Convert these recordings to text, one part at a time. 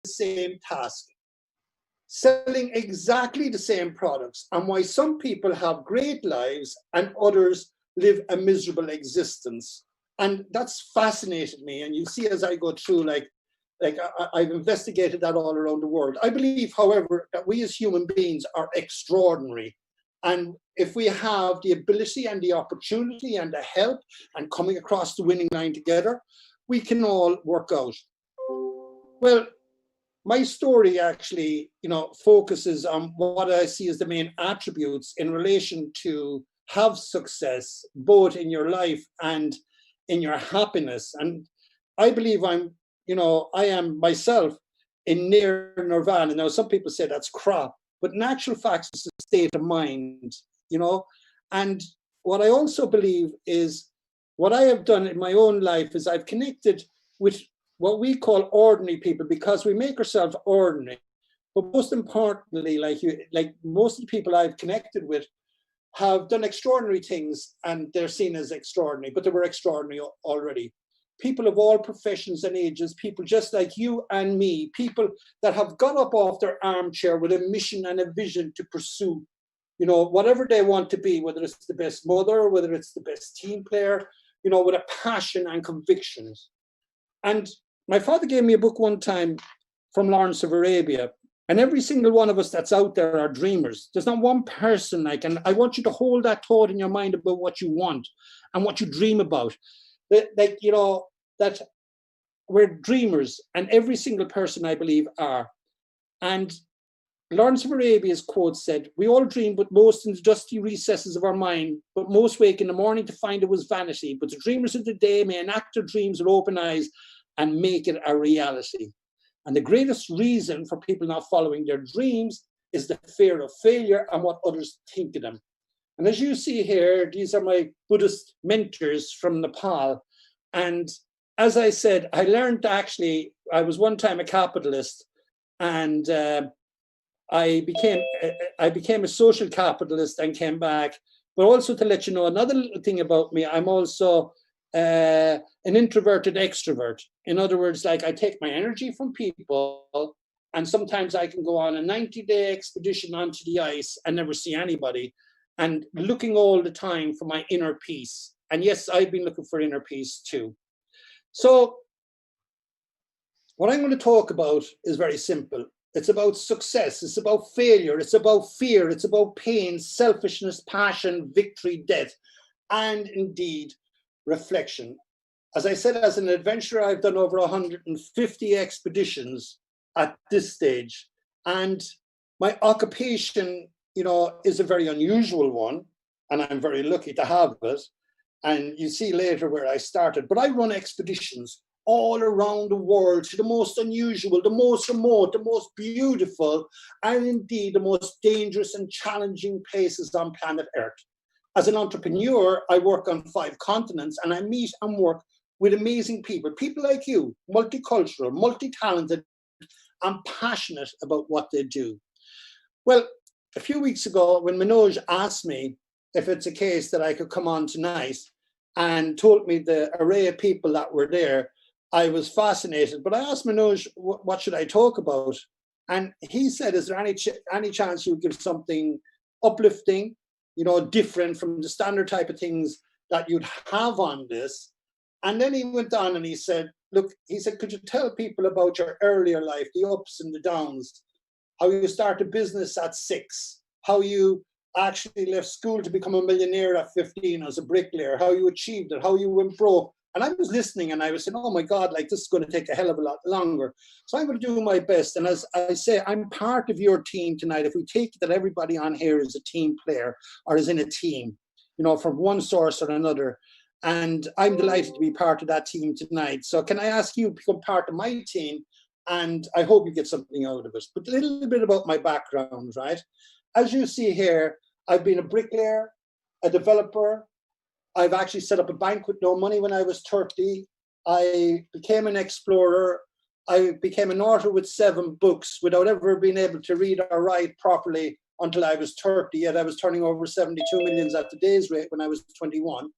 same task, selling exactly the same products, and why some people have great lives and others live a miserable existence. And that's fascinated me. And you see, as I go through, I've investigated that all around the world. I believe, however, that we as human beings are extraordinary. And if we have the ability and the opportunity and the help and coming across the winning line together, we can all work out. Well, my story actually, focuses on what I see as the main attributes in relation to have success, both in your life and in your happiness. And I believe I am myself in near nirvana. Now, some people say that's crap, but in actual fact, it's a state of mind, And what I also believe is what I have done in my own life is I've connected with what we call ordinary people, because we make ourselves ordinary. But most importantly, like most of the people I've connected with have done extraordinary things, and they're seen as extraordinary, but they were extraordinary already. People of all professions and ages, people just like you and me, people that have got up off their armchair with a mission and a vision to pursue, whatever they want to be, whether it's the best mother, whether it's the best team player, with a passion and convictions. And my father gave me a book one time from Lawrence of Arabia, and every single one of us that's out there are dreamers. There's not one person and I want you to hold that thought in your mind about what you want and what you dream about. That we're dreamers, and every single person, I believe, are. And Lawrence of Arabia's quote said, "We all dream, but most in the dusty recesses of our mind, but most wake in the morning to find it was vanity. But the dreamers of the day may enact their dreams with open eyes and make it a reality." And the greatest reason for people not following their dreams is the fear of failure and what others think of them. And as you see here, these are my Buddhist mentors from Nepal. And as I said, I learned actually, I was one time a capitalist, and I became a social capitalist and came back. But also to let you know another little thing about me, I'm also an introverted extrovert. In other words, I take my energy from people, and sometimes I can go on a 90-day expedition onto the ice and never see anybody, and looking all the time for my inner peace. And yes, I've been looking for inner peace too. So what I'm going to talk about is very simple. It's about success. It's about failure. It's about fear. It's about pain, selfishness, passion, victory, death, and indeed reflection. As I said, as an adventurer, I've done over 150 expeditions at this stage. And my occupation, is a very unusual one, and I'm very lucky to have it. And you see later where I started. But I run expeditions all around the world to the most unusual, the most remote, the most beautiful, and indeed the most dangerous and challenging places on planet Earth. As an entrepreneur, I work on 5 continents, and I meet and work with amazing people like you, multicultural, multi-talented, and passionate about what they do. Well, a few weeks ago, when Manoj asked me if it's a case that I could come on tonight and told me the array of people that were there, I was fascinated. But I asked Manoj, what should I talk about? And he said, is there any chance you would give something uplifting, different from the standard type of things that you'd have on this? And then he went on and he said, could you tell people about your earlier life, the ups and the downs, how you started business at 6, how you actually left school to become a millionaire at 15 as a bricklayer, how you achieved it, how you went broke. And I was listening and I was saying, oh my God, this is going to take a hell of a lot longer. So I'm going to do my best. And as I say, I'm part of your team tonight. If we take that everybody on here is a team player or is in a team, from one source or another. And I'm delighted to be part of that team tonight. So can I ask you to become part of my team? And I hope you get something out of it. But a little bit about my background, right? As you see here, I've been a bricklayer, a developer. I've actually set up a bank with no money when I was 30. I became an explorer. I became an author with 7 books without ever being able to read or write properly until I was 30. Yet I was turning over 72 million at today's rate when I was 21.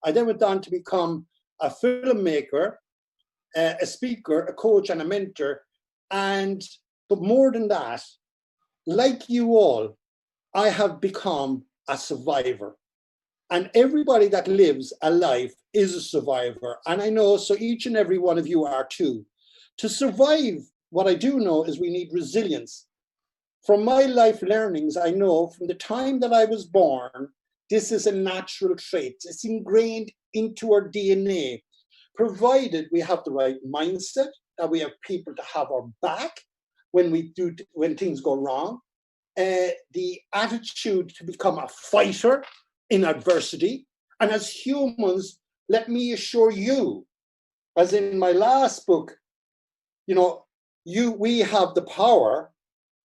I then went on to become a filmmaker, a speaker, a coach, and a mentor. But more than that, like you all, I have become a survivor. And everybody that lives a life is a survivor. And I know, so each and every one of you are too. To survive, what I do know is we need resilience. From my life learnings, I know from the time that I was born, this is a natural trait. It's ingrained into our DNA, provided we have the right mindset, that we have people to have our back when things go wrong, the attitude to become a fighter in adversity. And as humans, let me assure you, as in my last book, we have the power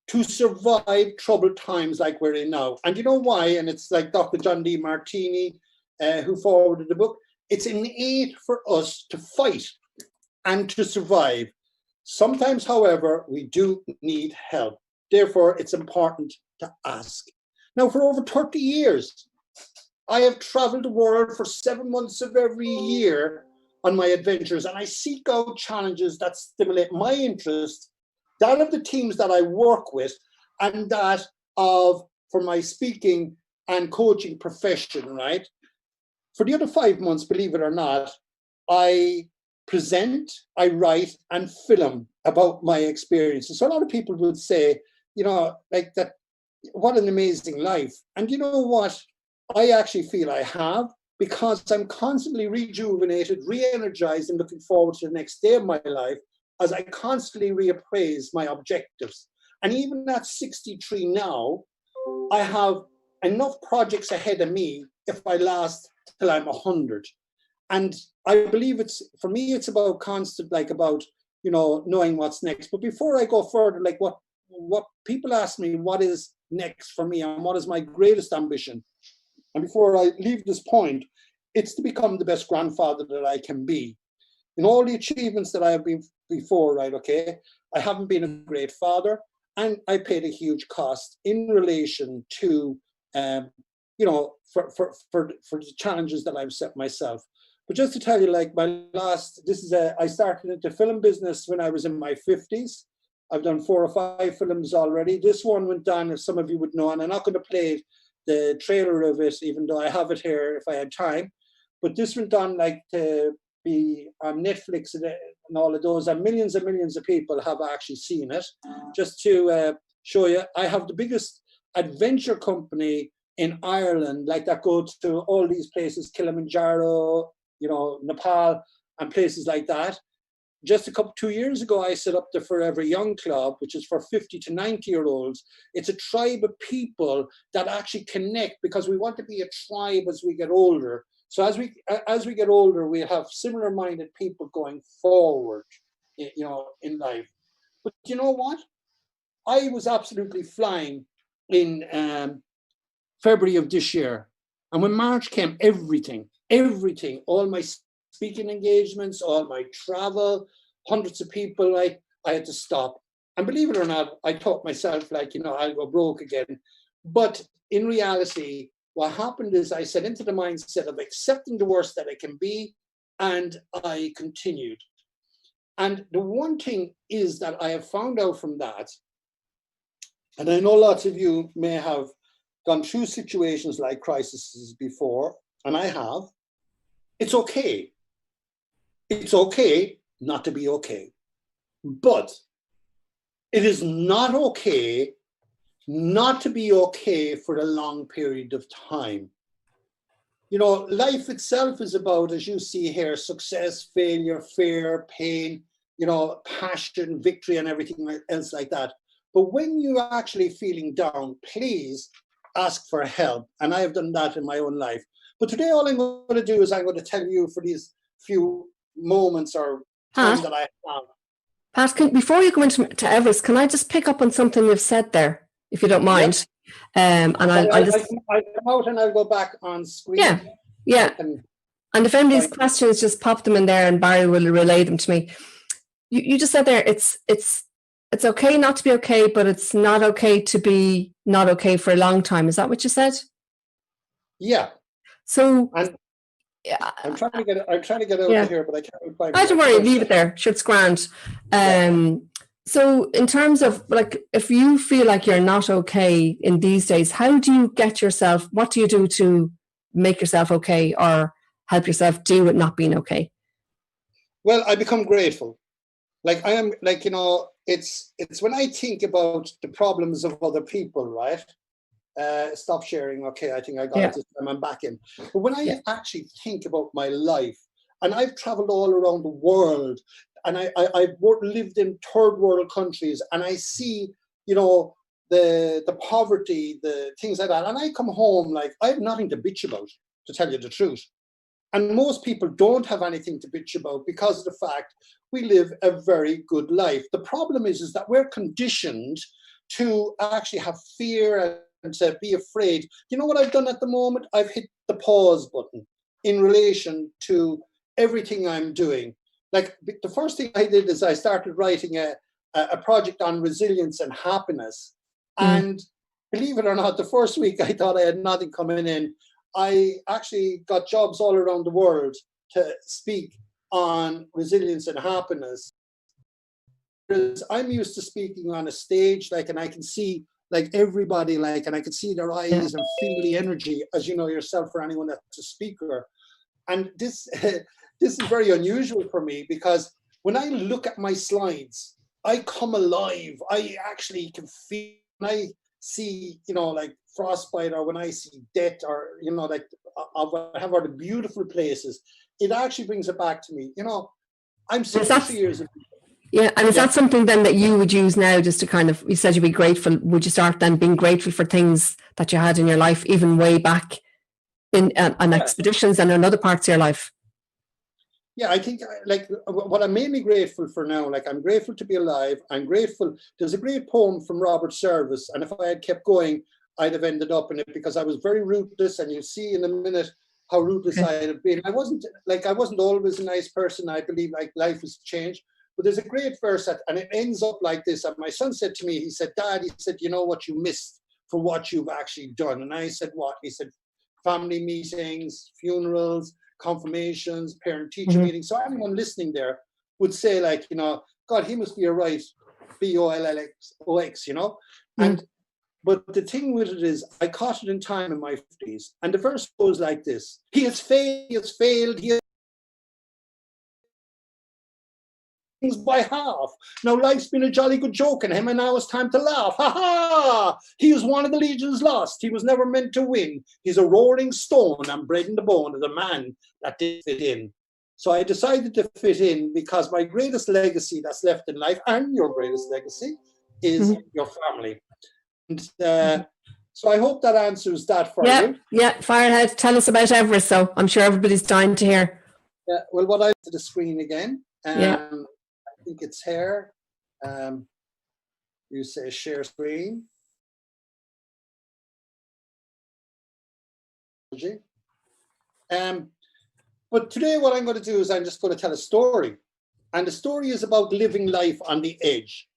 to survive troubled times like we're in now. And you know why? And it's like Dr. John D. Martini, who forwarded the book. It's innate for us to fight and to survive. Sometimes, however, we do need help. Therefore, it's important to ask. Now, for over 30 years, I have traveled the world for 7 months of every year on my adventures, and I seek out challenges that stimulate my interest, that of the teams that I work with, and that for my speaking and coaching profession, right? For the other 5 months, believe it or not, I present, I write, and film about my experiences. So a lot of people would say, like that, what an amazing life. And you know what? I actually feel I have, because I'm constantly rejuvenated, re-energized, and looking forward to the next day of my life as I constantly reappraise my objectives. And even at 63 now, I have enough projects ahead of me if I last till I'm 100. And I believe for me, it's about constant, knowing what's next. But before I go further, like what people ask me, what is next for me and what is my greatest ambition? And before I leave this point, it's to become the best grandfather that I can be. In all the achievements that I have been before, right, okay, I haven't been a great father, and I paid a huge cost in relation to, for the challenges that I've set myself. But just to tell you, like I started the film business when I was in my 50s. I've done 4 or 5 films already. This one went down, as some of you would know, and I'm not going to play the trailer of it, even though I have it here if I had time. But this went on to be on Netflix and all of those, and millions of people have actually seen it. Just to show you, I have the biggest adventure company in Ireland, that goes to all these places, Kilimanjaro, Nepal, and places like that. Just 2 years ago, I set up the Forever Young Club, which is for 50 to 90-year-olds. It's a tribe of people that actually connect, because we want to be a tribe as we get older. So as we get older, we have similar-minded people going forward, in life. But you know what? I was absolutely flying in February of this year. And when March came, everything, all my speaking engagements, all my travel, hundreds of people, I had to stop. And believe it or not, I thought myself, I'll go broke again. But in reality, what happened is I set into the mindset of accepting the worst that I can be, and I continued. And the one thing is that I have found out from that, and I know lots of you may have gone through situations like crises before, and I have, it's okay. It's okay not to be okay. But it is not okay not to be okay for a long period of time. Life itself is about, as you see here, success, failure, fear, pain, passion, victory, and everything else like that. But when you're actually feeling down, please ask for help. And I have done that in my own life. But today, all I'm going to do is I'm going to tell you for these few moments or time that I have. Pat, before you go into Everest, can I just pick up on something you've said there, if you don't mind? Yep. I'll come out and I'll go back on screen. Yeah. And if anybody's questions, just pop them in there and Barry will relay them to me. You just said there, it's okay not to be okay, but it's not okay to be not okay for a long time. Is that what you said? Yeah. So I'm trying to get out of here, but I can't find it. Don't worry, leave it there. Sure, it's grand. So in terms of like, if you feel like you're not okay in these days, how do you get yourself, what do you do to make yourself okay or help yourself deal with not being okay? Well, I become grateful. Like I am, like, you know, it's when I think about the problems of other people, right? Stop sharing. Okay, I think I got Yeah. it this time. I'm back in. But when I Yeah. actually think about my life, and I've traveled all around the world, and I've lived in third world countries, and I see, you know, the poverty, the things like that, and I come home like I have nothing to bitch about, to tell you the truth. And most people don't have anything to bitch about because of the fact we live a very good life. The problem is that we're conditioned to actually have fear and to be afraid. You know what I've done at the moment? I've hit the pause button in relation to everything I'm doing. Like the first thing I did is I started writing a project on resilience and happiness. And believe it or not, the first week I thought I had nothing coming in. I actually got jobs all around the world to speak on resilience and happiness. Because I'm used to speaking on a stage, like, and I can see like everybody, like, and I can see their eyes and feel the energy, as you know yourself, for anyone that's a speaker. And this this is very unusual for me because when I look at my slides, I come alive. I actually can feel when I see, you know, like frostbite, or when I see death, or, you know, like whatever the beautiful places, it actually brings it back to me. You know, I'm 63 years of yeah, and is that something then that you would use now, just to kind of, you said you'd be grateful, would you start then being grateful for things that you had in your life, even way back in on expeditions and in other parts of your life? Yeah, I think like what I'm mainly grateful for now, like I'm grateful to be alive. I'm grateful. There's a great poem from Robert Service, and if I had kept going, I'd have ended up in it because I was very ruthless, and you see in a minute how ruthless I had been. I wasn't always a nice person. I believe like life has changed. But there's a great verse and it ends up like this. And my son said to me, he said, Dad, he said, you know what you missed for what you've actually done? And I said, what? He said, family meetings, funerals, confirmations, parent-teacher meetings. So anyone listening there would say, like, you know, God, he must be a right BOLLOX, you know? And but the thing with it is, I caught it in time in my 50s. And the verse goes like this: He has failed, he has things by half. Now life's been a jolly good joke on him, and now it's time to laugh. Ha ha! He is one of the legions lost. He was never meant to win. He's a rolling stone and bred in the bone of the man that did fit in. So I decided to fit in because my greatest legacy that's left in life, and your greatest legacy, is your family. And so I hope that answers that for you. Yeah, fire ahead. Tell us about Everest. So I'm sure everybody's dying to hear. Well, what I to the screen again. I think it's here. You say share screen. But today what I'm going to do is I'm just going to tell a story. And the story is about living life on the edge,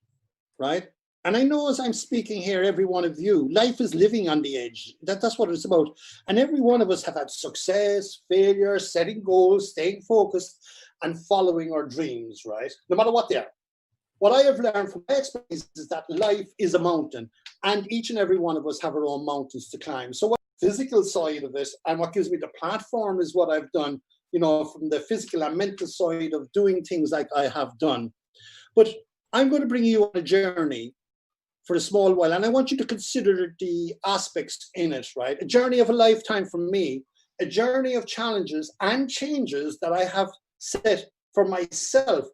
right? And I know as I'm speaking here, every one of you, life is living on the edge. That's what it's about. And every one of us have had success, failure, setting goals, staying focused, and following our dreams, right? No matter what they are. What I have learned from my experience is that life is a mountain, and each and every one of us have our own mountains to climb. So what the physical side of it, and what gives me the platform, is what I've done, you know, from the physical and mental side of doing things like I have done. But I'm going to bring you on a journey for a small while, and I want you to consider the aspects in it, right? A journey of a lifetime for me, a journey of challenges and changes that I have set for myself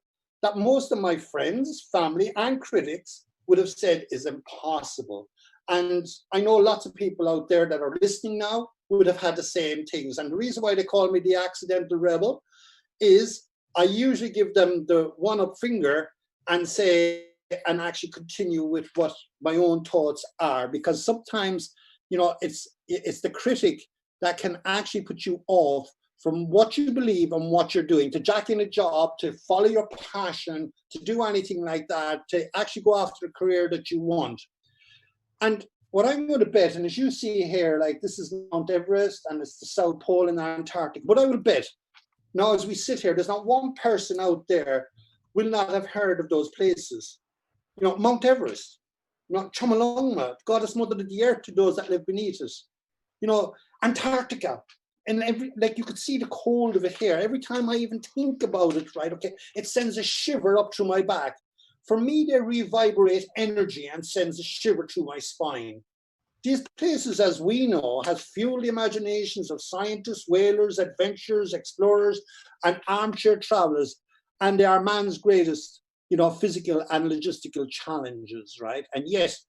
that most of my friends, family, and critics would have said is impossible. And I know lots of people out there that are listening now would have had the same things. And the reason why they call me the accidental rebel is I usually give them the one-up finger and say, and actually continue with what my own thoughts are, because sometimes, you know, it's the critic that can actually put you off from what you believe and what you're doing, to jack in a job, to follow your passion, to do anything like that, to actually go after a career that you want. And what I'm going to bet, and as you see here, like this is Mount Everest and it's the South Pole and Antarctic, but I will bet, now as we sit here, there's not one person out there will not have heard of those places. Mount Everest, Chomolungma, goddess mother of the earth to those that live beneath us, Antarctica. And you could see the cold of it here. Every time I even think about it, right, okay, it sends a shiver up through my back. For me, they revibrate energy and sends a shiver through my spine. These places, as we know, have fueled the imaginations of scientists, whalers, adventurers, explorers, and armchair travelers. And they are man's greatest, physical and logistical challenges, right? And yes,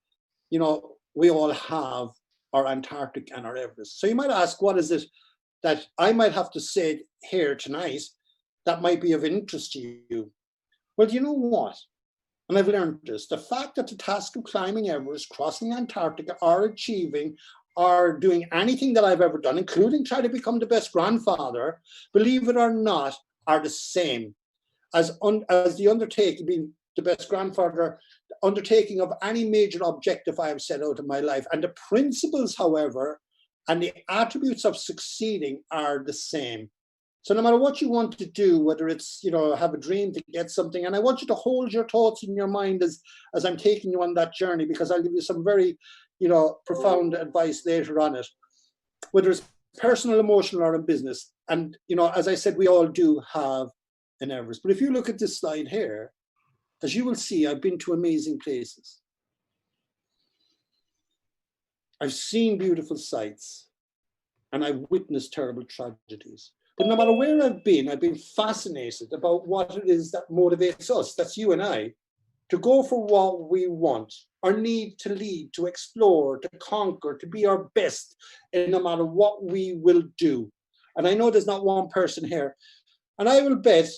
we all have our Antarctic and our Everest. So you might ask, what is it that I might have to say here tonight that might be of interest to you? Well, you know what? And I've learned this, the fact that the task of climbing Everest, crossing Antarctica, or achieving, or doing anything that I've ever done, including try to become the best grandfather, believe it or not, are the same as the undertaking, being the best grandfather, undertaking of any major objective I have set out in my life. And the principles, however, and the attributes of succeeding are the same. So no matter what you want to do, whether it's, have a dream to get something, and I want you to hold your thoughts in your mind as I'm taking you on that journey, because I'll give you some very, profound advice later on it, whether it's personal, emotional, or in business. And, as I said, we all do have an Everest. But if you look at this slide here, as you will see, I've been to amazing places. I've seen beautiful sights, and I've witnessed terrible tragedies. But no matter where I've been fascinated about what it is that motivates us, that's you and I, to go for what we want, our need to lead, to explore, to conquer, to be our best, and no matter what we will do. And I know there's not one person here, and I will bet,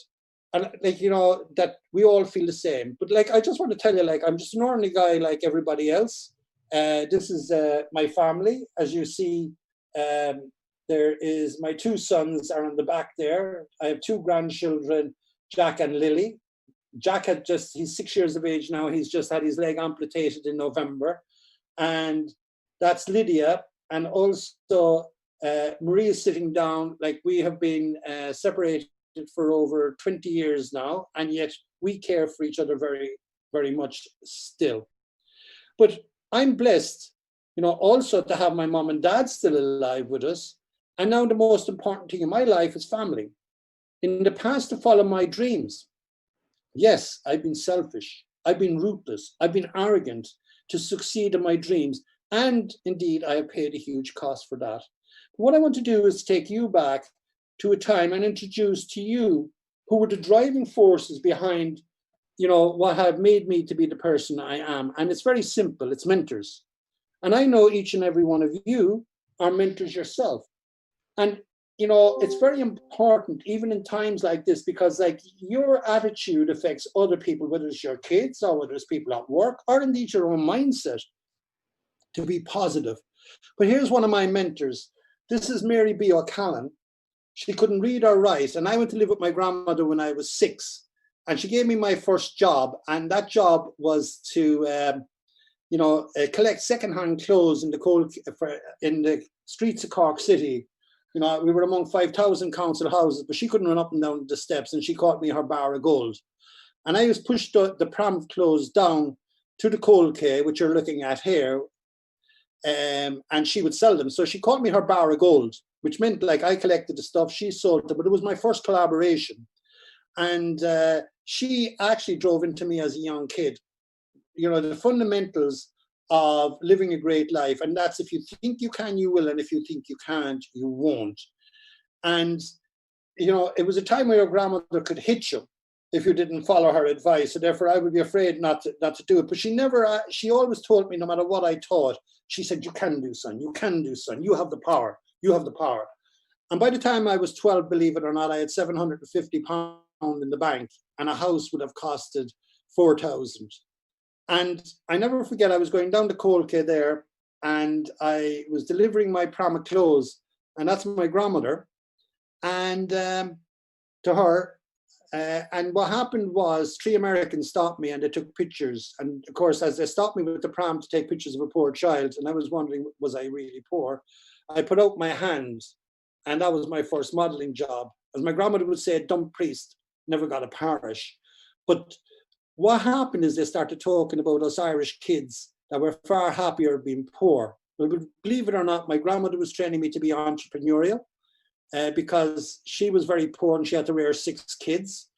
and that we all feel the same. But I just want to tell you, I'm just an ordinary guy like everybody else. This is my family, as you see. There is my two sons are on the back there. I have two grandchildren, Jack and Lily. Jack he's 6 years of age now. He's just had his leg amputated in November. And that's Lydia. And also Marie is sitting down. We have been separated for over 20 years now. And yet we care for each other very, very much still. But I'm blessed, also to have my mom and dad still alive with us. And now the most important thing in my life is family. In the past, to follow my dreams. Yes, I've been selfish. I've been ruthless. I've been arrogant to succeed in my dreams. And indeed, I have paid a huge cost for that. But what I want to do is take you back to a time and introduce to you who were the driving forces behind, what have made me to be the person I am. And it's very simple. It's mentors. And I know each and every one of you are mentors yourself. And, it's very important, even in times like this, because your attitude affects other people, whether it's your kids or whether it's people at work or indeed your own mindset, to be positive. But here's one of my mentors. This is Mary B. O'Callaghan. She couldn't read or write. And I went to live with my grandmother when I was 6. And she gave me my first job. And that job was to, collect secondhand clothes in the streets of Cork City. We were among 5,000 council houses, but she couldn't run up and down the steps, and she caught me her bar of gold. And I was pushed the pram clothes down to the coal quay, which you're looking at here, and she would sell them. So she caught me her bar of gold, which meant I collected the stuff, she sold them, but it was my first collaboration. And she actually drove into me as a young kid. The fundamentals of living a great life. And that's, if you think you can, you will. And if you think you can't, you won't. And, it was a time where your grandmother could hit you if you didn't follow her advice. So therefore I would be afraid not to do it. But she always told me, no matter what I thought, she said, you can do, son. You can do, son. You have the power. You have the power. And by the time I was 12, believe it or not, I had £750 in the bank, and a house would have costed 4,000. And I never forget, I was going down the coal quay there, and I was delivering my pram of clothes, and that's my grandmother, and to her. And what happened was 3 Americans stopped me and they took pictures. And of course, as they stopped me with the pram to take pictures of a poor child, and I was wondering, was I really poor? I put out my hand, and that was my first modeling job. As my grandmother would say, a dumb priest never got a parish. But what happened is they started talking about us Irish kids that were far happier being poor. Well, believe it or not, my grandmother was training me to be entrepreneurial because she was very poor and she had to rear 6 kids.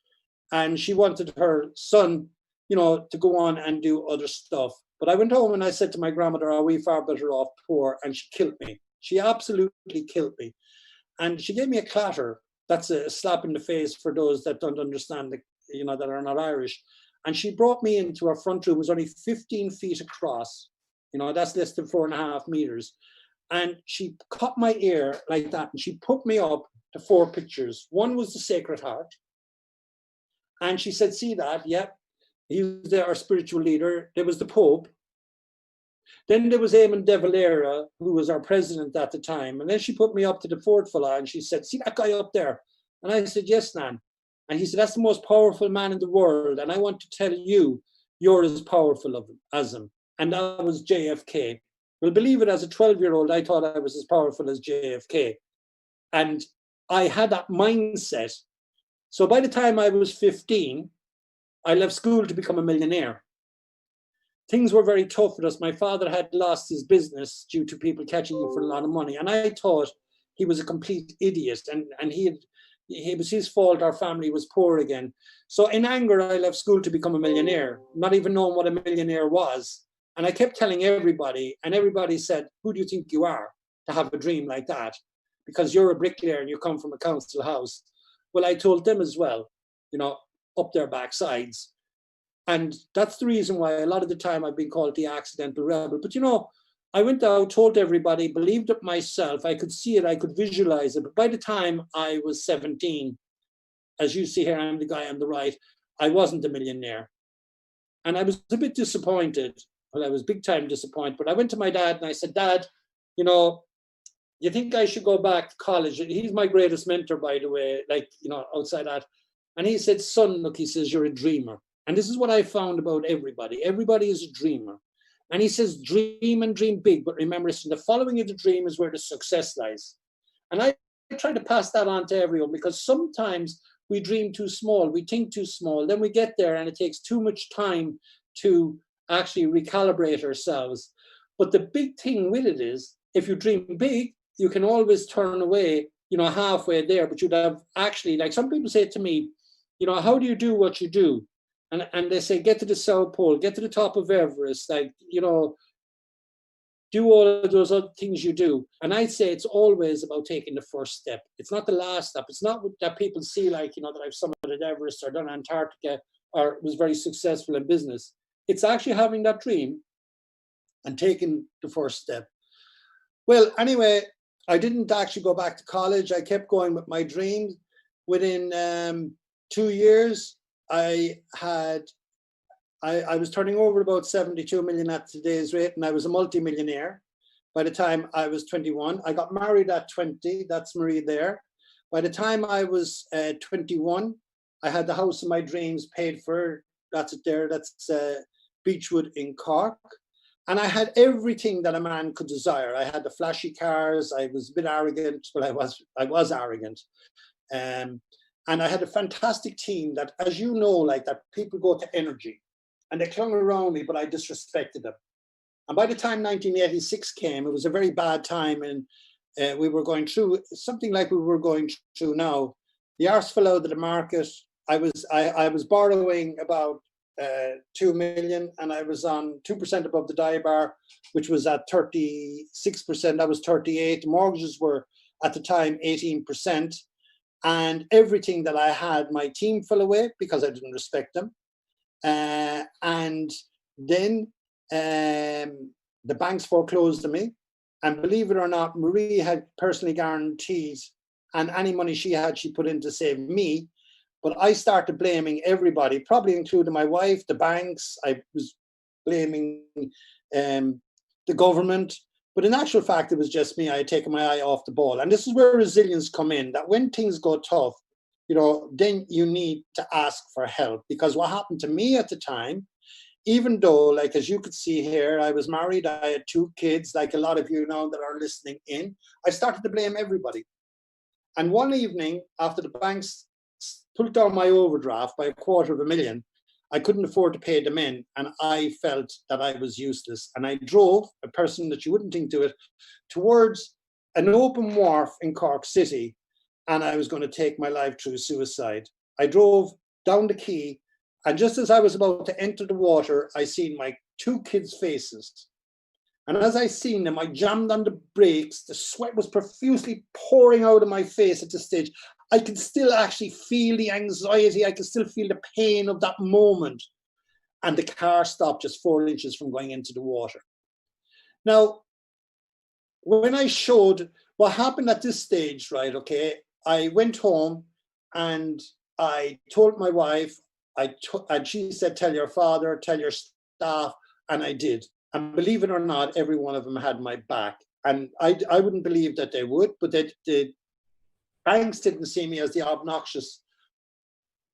And she wanted her son, you know, to go on and do other stuff. But I went home and I said to my grandmother, are we far better off poor? And she killed me. She absolutely killed me. And she gave me a clatter. That's a slap in the face for those that don't understand, you know, that are not Irish. And she brought me into her front room. It was only 15 feet across. You know, that's less than 4.5 meters. And she cut my ear like that. And she put me up to 4 pictures. One was the Sacred Heart. And she said, see that? Yeah. He was our spiritual leader. There was the Pope. Then there was Eamon de Valera, who was our president at the time. And then she put me up to the 4th fella and she said, see that guy up there? And I said, yes, Nan. And he said, that's the most powerful man in the world. And I want to tell you, you're as powerful as him. And that was JFK. Well, believe it, as a 12-year-old, I thought I was as powerful as JFK. And I had that mindset. So by the time I was 15, I left school to become a millionaire. Things were very tough for us. My father had lost his business due to people catching him for a lot of money. And I thought he was a complete idiot. And it was his fault our family was poor again. So in anger, I left school to become a millionaire, not even knowing what a millionaire was. And I kept telling everybody, and everybody said, who do you think you are to have a dream like that? Because you're a bricklayer and you come from a council house. Well, I told them as well, you know, up their backsides. And that's the reason why a lot of the time I've been called the accidental rebel. But, you know, I went out, told everybody, believed it myself. I could see it, I could visualize it. But by the time I was 17, as you see here, I'm the guy on the right, I wasn't a millionaire. And I was a bit disappointed. Well, I was big time disappointed. But I went to my dad and I said, Dad, you know, you think I should go back to college? He's my greatest mentor, by the way, like, you know, outside that. And he said, son, look, he says, you're a dreamer. And this is what I found about everybody. Everybody is a dreamer. And he says, dream and dream big. But remember, the following of the dream is where the success lies. And I try to pass that on to everyone because sometimes we dream too small. We think too small. Then we get there and it takes too much time to actually recalibrate ourselves. But the big thing with it is, if you dream big, you can always turn away, you know, halfway there. But you'd have actually, like some people say to me, you know, how do you do what you do? And they say, get to the South Pole, get to the top of Everest, like, you know, do all of those other things you do. And I'd say it's always about taking the first step. It's not the last step. It's not that people see, like, you know, that I've summited Everest or done Antarctica or was very successful in business. It's actually having that dream and taking the first step. Well, anyway, I didn't actually go back to college. I kept going with my dreams. Within 2 years, I was turning over about 72 million at today's rate, and I was a multi-millionaire by the time I was 21. I got married at 20. That's Marie there. By the time I was 21, I had the house of my dreams paid for. That's it there. That's Beechwood in Cork. And I had everything that a man could desire. I had the flashy cars. I was a bit arrogant. Well, I was arrogant. And I had a fantastic team that, as you know, like that people go to energy. And they clung around me, but I disrespected them. And by the time 1986 came, it was a very bad time. And we were going through something like we were going through now. The arse fell out of the market. I was borrowing about 2 million, and I was on 2% above the die bar, which was at 36%. I was 38. Mortgages were at the time 18%. And everything that I had, my team fell away because I didn't respect them. And then the banks foreclosed on me. And believe it or not, Marie had personally guaranteed, and any money she had, she put in to save me. But I started blaming everybody, probably including my wife, the banks. I was blaming the government. But in actual fact, it was just me. I had taken my eye off the ball. And this is where resilience come in, that when things go tough, you know, then you need to ask for help. Because what happened to me at the time, even though, like, as you could see here, I was married, I had 2 kids, like a lot of you now that are listening in, I started to blame everybody. And one evening, after the banks pulled down my overdraft by $250,000, I couldn't afford to pay the men, and I felt that I was useless. And I drove, a person that you wouldn't think to it, towards an open wharf in Cork City, and I was going to take my life through suicide. I drove down the quay, and just as I was about to enter the water, I seen my two kids' faces. And as I seen them, I jammed on the brakes. The sweat was profusely pouring out of my face at this stage. I could still actually feel the anxiety. I could still feel the pain of that moment. And the car stopped just 4 inches from going into the water. Now, when I showed what happened at this stage, right, okay, I went home and I told my wife, and she said, tell your father, tell your staff, and I did. And believe it or not, every one of them had my back. And I wouldn't believe that they would, but the banks didn't see me as the obnoxious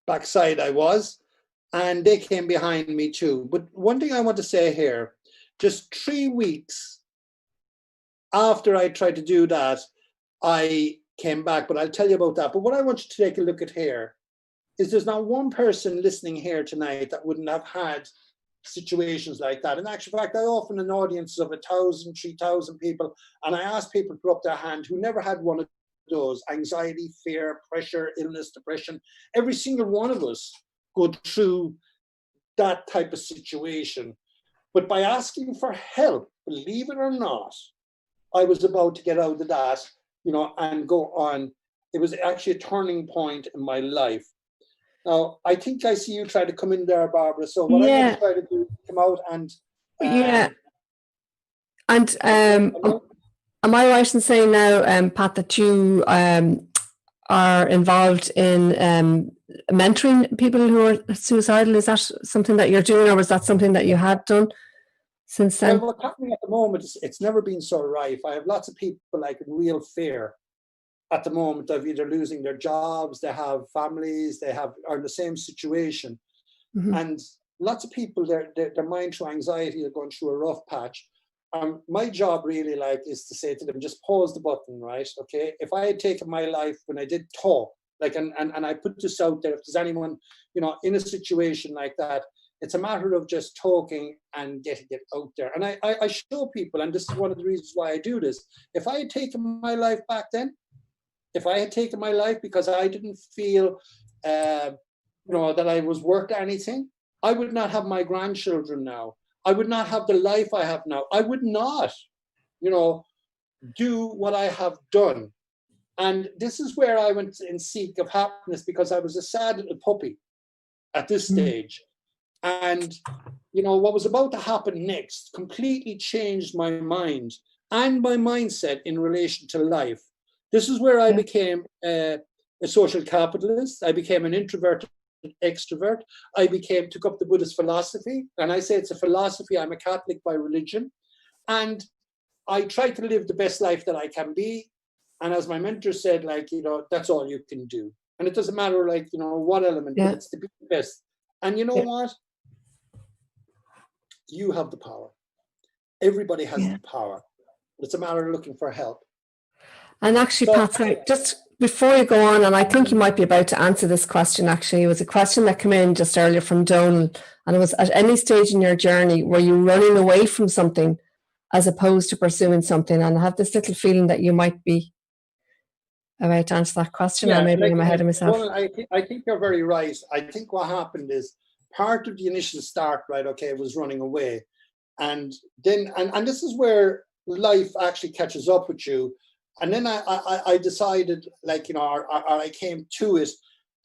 backside I was, and they came behind me too. But one thing I want to say here, just 3 weeks after I tried to do that, I came back, but I'll tell you about that. But what I want you to take a look at here is there's not one person listening here tonight that wouldn't have had situations like that. In actual fact, I often in audiences of 1,000, 3,000 people, and I ask people to put up their hand who never had one of those: anxiety, fear, pressure, illness, depression. Every single one of us go through that type of situation. But by asking for help, believe it or not, I was about to get out of that, and go on. It was actually a turning point in my life. Now, I think I see you try to come in there, Barbara. So what I'm going to try to do is come out and... And am I right in saying now, Pat, that you are involved in mentoring people who are suicidal? Is that something that you're doing, or was that something that you had done since then? Well, what's happening at the moment is it's never been so rife. I have lots of people like in real fear at the moment of either losing their jobs, they have families, are in the same situation. Mm-hmm. And lots of people, their mind through anxiety are going through a rough patch. My job really is to say to them, just pause the button, right? Okay. If I had taken my life when I did talk, and I put this out there, if there's anyone, in a situation like that, it's a matter of just talking and getting it out there. And I show people, and this is one of the reasons why I do this. If I had taken my life back then, if I had taken my life because I didn't feel, that I was worth anything, I would not have my grandchildren now. I would not have the life I have now. I would not, do what I have done. And this is where I went in seek of happiness, because I was a sad little puppy at this stage. And, what was about to happen next completely changed my mind and my mindset in relation to life. This is where I became a social capitalist. I became an introverted extrovert. I took up the Buddhist philosophy. And I say it's a philosophy. I'm a Catholic by religion. And I try to live the best life that I can be. And as my mentor said, that's all you can do. And it doesn't matter, what element, but it's to be the best. And you know what? You have the power. Everybody has the power. It's a matter of looking for help. And actually, Pat, sorry, just before you go on, and I think you might be about to answer this question, actually, it was a question that came in just earlier from Donal, and it was, at any stage in your journey, were you running away from something as opposed to pursuing something? And I have this little feeling that you might be about to answer that question, or maybe I'm ahead of myself. Well, I think you're very right. I think what happened is part of the initial start, right, okay, was running away. And then, and this is where life actually catches up with you. And then I decided, or I came to it,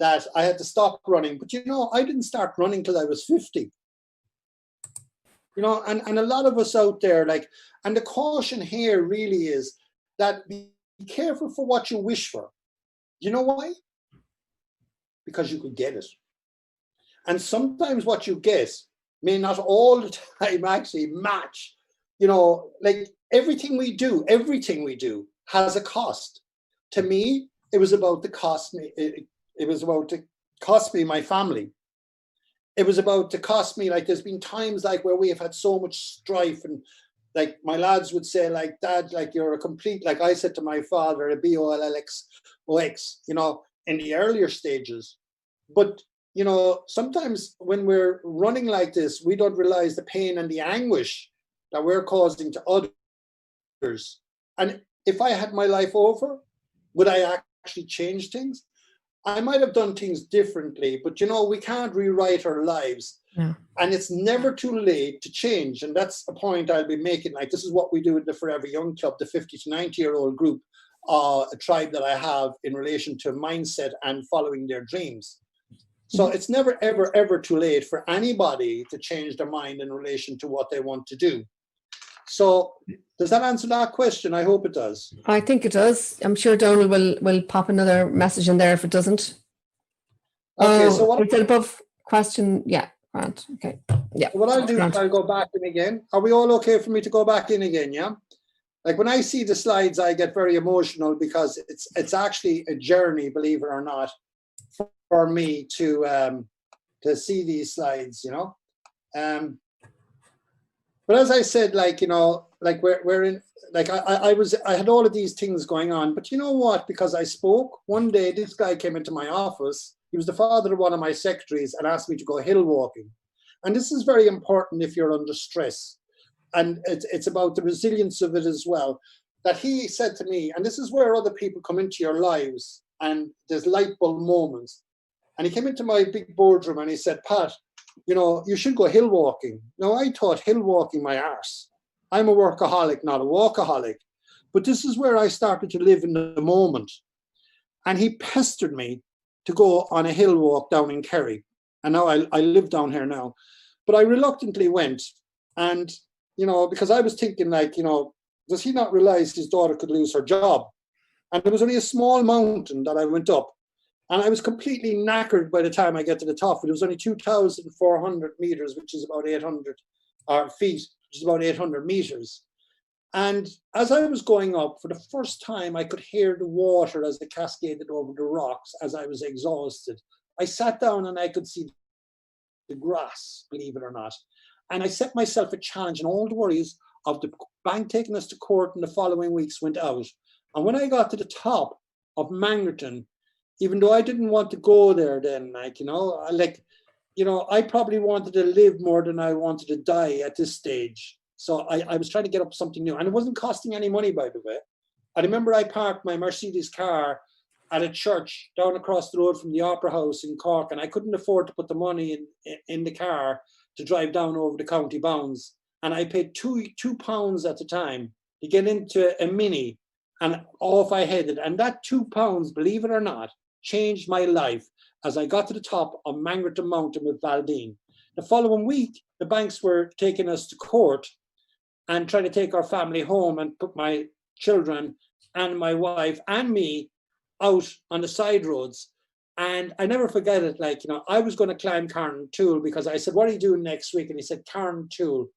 that I had to stop running. But, I didn't start running till I was 50. And a lot of us out there, and the caution here really is that be careful for what you wish for. You know why? Because you could get it. And sometimes what you get may not all the time actually match, everything we do has a cost. To me, it was about to cost me. It was about to cost me my family. It was about to cost me, there's been times where we have had so much strife, and my lads would say, Dad, you're a complete, I said to my father, a BOLLXOX, in the earlier stages. But you know, sometimes when we're running like this, we don't realize the pain and the anguish that we're causing to others. And if I had my life over, would I actually change things? I might have done things differently, but you know, we can't rewrite our lives. Yeah. And it's never too late to change. And that's a point I'll be making. Like, this is what we do in the Forever Young Club, the 50 to 90-year-old group, a tribe that I have in relation to mindset and following their dreams. So it's never, ever, ever too late for anybody to change their mind in relation to what they want to do. So does that answer that question? I hope it does. I think it does. I'm sure Donald will pop another message in there if it doesn't. Okay, so what it's an above question. Yeah, Grant. Okay. Yeah. What I'll do is I'll go back in again. Are we all okay for me to go back in again? Yeah. Like when I see the slides, I get very emotional because it's actually a journey, believe it or not, for me to see these slides, you know. But as I said, like, you know, like we're in, like I had all of these things going on, but you know what? Because I spoke one day, this guy came into my office. He was the father of one of my secretaries and asked me to go hill walking. And this is very important if you're under stress. And it's about the resilience of it as well. That he said to me, and this is where other people come into your lives and there's light bulb moments. And he came into my big boardroom and he said, Pat, you know, you should go hill walking. Now, I thought hill walking my arse. I'm a workaholic, not a walkaholic. But this is where I started to live in the moment. And he pestered me to go on a hill walk down in Kerry. And now I live down here now. But I reluctantly went. And, you know, because I was thinking like, you know, does he not realize his daughter could lose her job? And it was only a small mountain that I went up. And I was completely knackered by the time I get to the top. It was only 2,400 meters, which is about 800 feet, which is about 800 meters. And as I was going up, for the first time, I could hear the water as it cascaded over the rocks as I was exhausted. I sat down and I could see the grass, believe it or not. And I set myself a challenge, and all the worries of the bank taking us to court in the following weeks went out. And when I got to the top of Mangerton, even though I didn't want to go there then, like, you know, I probably wanted to live more than I wanted to die at this stage. So I was trying to get up something new. And it wasn't costing any money, by the way. I remember I parked my Mercedes car at a church down across the road from the Opera House in Cork, and I couldn't afford to put the money in the car to drive down over the county bounds. And I paid £2 at the time to get into a Mini, and off I headed. And that £2, believe it or not, changed my life as I got to the top of Mangerton Mountain with Valdine. The following week, the banks were taking us to court and trying to take our family home and put my children and my wife and me out on the side roads. And I never forget it. Like, you know, I was going to climb Carn Tool because I said, what are you doing next week? And he said, Carn Tool.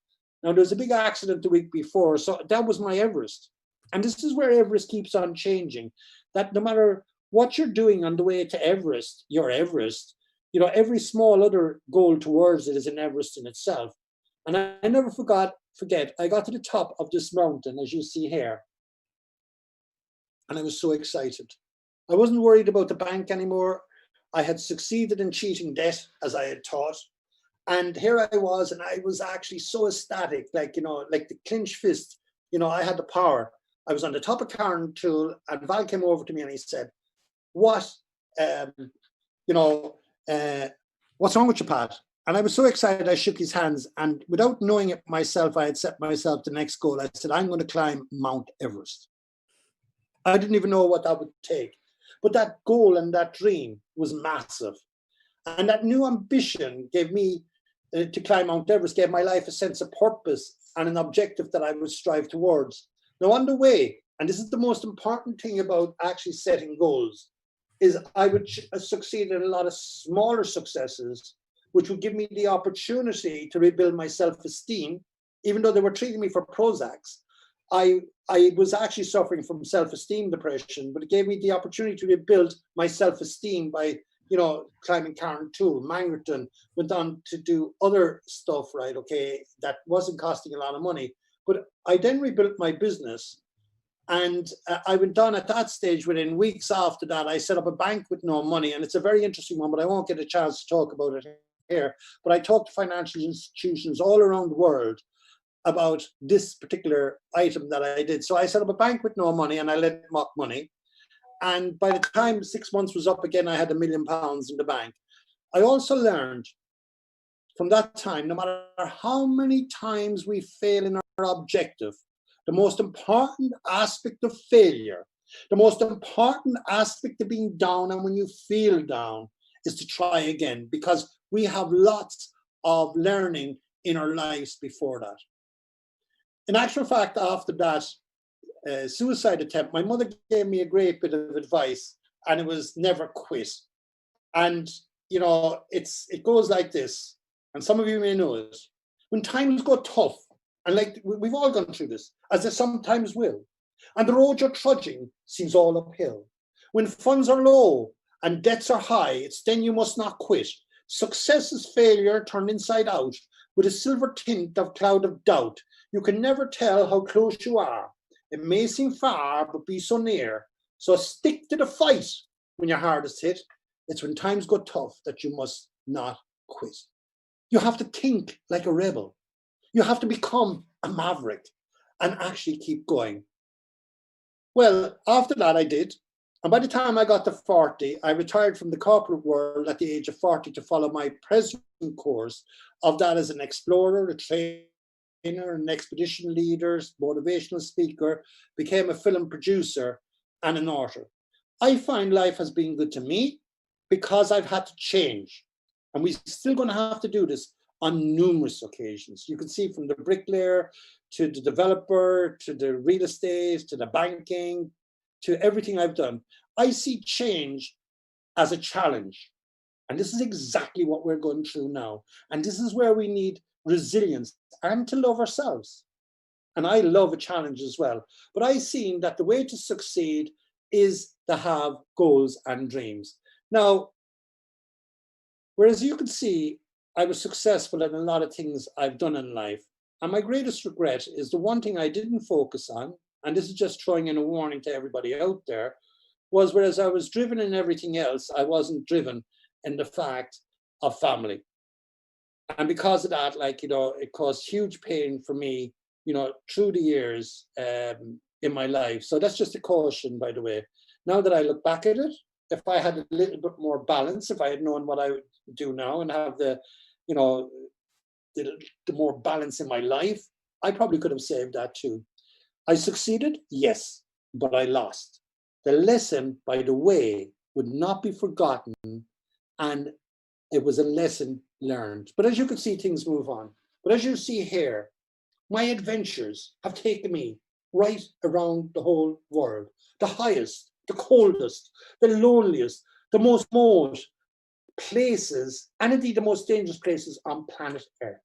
Now, there was a big accident the week before, so that was my Everest. And this is where Everest keeps on changing, that no matter what you're doing on the way to Everest, your Everest, you know, every small other goal towards it is an Everest in itself. And I never forget, I got to the top of this mountain, as you see here, and I was so excited. I wasn't worried about the bank anymore. I had succeeded in cheating debt, as I had taught. And here I was, and I was actually so ecstatic, like, you know, like the clenched fist, you know, I had the power. I was on the top of Carn Tool, and Val came over to me and he said, what's wrong with you, Pat? And I was so excited, I shook his hands. And without knowing it myself, I had set myself the next goal. I said, I'm going to climb Mount Everest. I didn't even know what that would take. But that goal and that dream was massive. And that new ambition gave me to climb Mount Everest, gave my life a sense of purpose and an objective that I would strive towards. Now, on the way, and this is the most important thing about actually setting goals, is I would succeed in a lot of smaller successes, which would give me the opportunity to rebuild my self-esteem. Even though they were treating me for Prozacs, I was actually suffering from self-esteem depression, but it gave me the opportunity to rebuild my self-esteem by, you know, climbing Carn Tool, Mangerton, went on to do other stuff, right, okay, that wasn't costing a lot of money. But I then rebuilt my business, And I went down at that stage. Within weeks after that, I set up a bank with no money. And it's a very interesting one, but I won't get a chance to talk about it here. But I talked to financial institutions all around the world about this particular item that I did. So I set up a bank with no money and I lent mock money. And by the time 6 months was up again, I had £1 million in the bank. I also learned from that time, no matter how many times we fail in our objective, the most important aspect of failure, the most important aspect of being down and when you feel down is to try again, because we have lots of learning in our lives before that. In actual fact, after that suicide attempt, my mother gave me a great bit of advice, and it was never quit. And, you know, it goes like this, and some of you may know it. When times go tough, and like we've all gone through this, as they sometimes will, and the road you're trudging seems all uphill. When funds are low and debts are high, it's then you must not quit. Success is failure turned inside out, with a silver tint of cloud of doubt. You can never tell how close you are. It may seem far, but be so near. So stick to the fight when your heart is hit. It's when times go tough that you must not quit. You have to think like a rebel. You have to become a maverick and actually keep going. Well, after that I did. And by the time I got to 40, I retired from the corporate world at the age of 40 to follow my present course of that as an explorer, a trainer, an expedition leader, motivational speaker, became a film producer and an author. I find life has been good to me because I've had to change. And we're still going to have to do this on numerous occasions. You can see from the bricklayer to the developer, to the real estate, to the banking, to everything I've done. I see change as a challenge. And this is exactly what we're going through now. And this is where we need resilience and to love ourselves. And I love a challenge as well. But I've seen that the way to succeed is to have goals and dreams. Now, whereas you can see, I was successful in a lot of things I've done in life. And my greatest regret is the one thing I didn't focus on, and this is just throwing in a warning to everybody out there, was whereas I was driven in everything else, I wasn't driven in the fact of family. And because of that, like, you know, it caused huge pain for me, you know, through the years in my life. So that's just a caution, by the way. Now that I look back at it, if I had a little bit more balance, if I had known what I would do now and have the, you know, the more balance in my life, I probably could have saved that too. I succeeded, yes, but I lost. The lesson, by the way, would not be forgotten, and it was a lesson learned. But as you can see, things move on. But as you see here, my adventures have taken me right around the whole world. The highest, the coldest, the loneliest, the most remote places, and indeed the most dangerous places on planet Earth.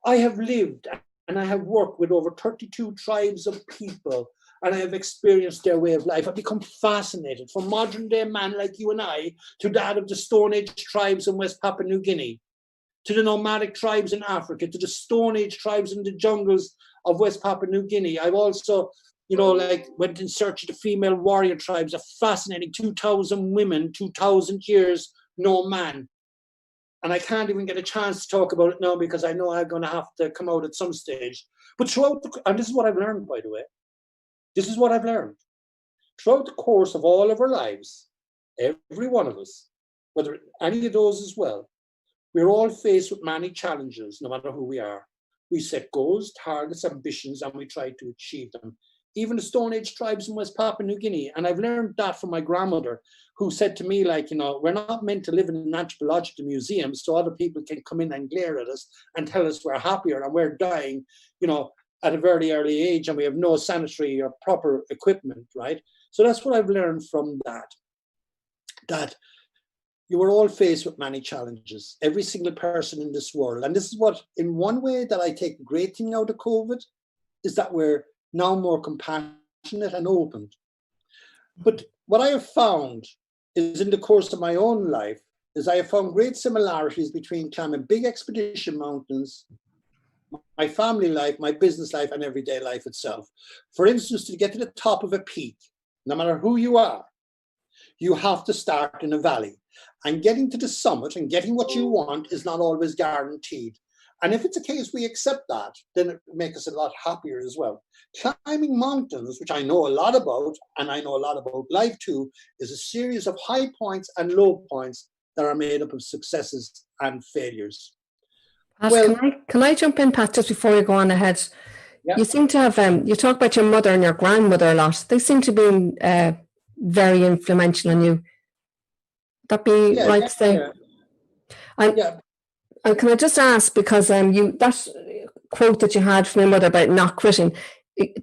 I have lived and I have worked with over 32 tribes of people, and I have experienced their way of life. I've become fascinated, from modern day man like you and I to that of the Stone Age tribes in West Papua New Guinea, to the nomadic tribes in Africa, to the Stone Age tribes in the jungles of West Papua New Guinea. I've also, you know, like went in search of the female warrior tribes, a fascinating 2,000 women, 2,000 years, no man. And I can't even get a chance to talk about it now because I know I'm going to have to come out at some stage. But throughout, and this is what I've learned, by the way. This is what I've learned. Throughout the course of all of our lives, every one of us, whether any of those as well, we're all faced with many challenges, no matter who we are. We set goals, targets, ambitions, and we try to achieve them. Even the Stone Age tribes in West Papua New Guinea. And I've learned that from my grandmother, who said to me, like, you know, we're not meant to live in an anthropological museum so other people can come in and glare at us and tell us we're happier and we're dying, you know, at a very early age, and we have no sanitary or proper equipment, right? So that's what I've learned from that, that you were all faced with many challenges, every single person in this world. And this is what, in one way that I take a great thing out of COVID, is that we're now more compassionate and open. But what I have found is, in the course of my own life, is I have found great similarities between climbing big expedition mountains, my family life, my business life, and everyday life itself. For instance, to get to the top of a peak, no matter who you are, you have to start in a valley. And getting to the summit and getting what you want is not always guaranteed. And if it's a case we accept that, then it makes us a lot happier as well. Climbing mountains, which I know a lot about, and I know a lot about life too, is a series of high points and low points that are made up of successes and failures. Pat, well, can I jump in, Pat, just before you go on ahead? Yeah. You seem to have, you talk about your mother and your grandmother a lot. They seem to be very influential on you. That be right to say? Yeah. And can I just ask, because that quote that you had from your mother about not quitting,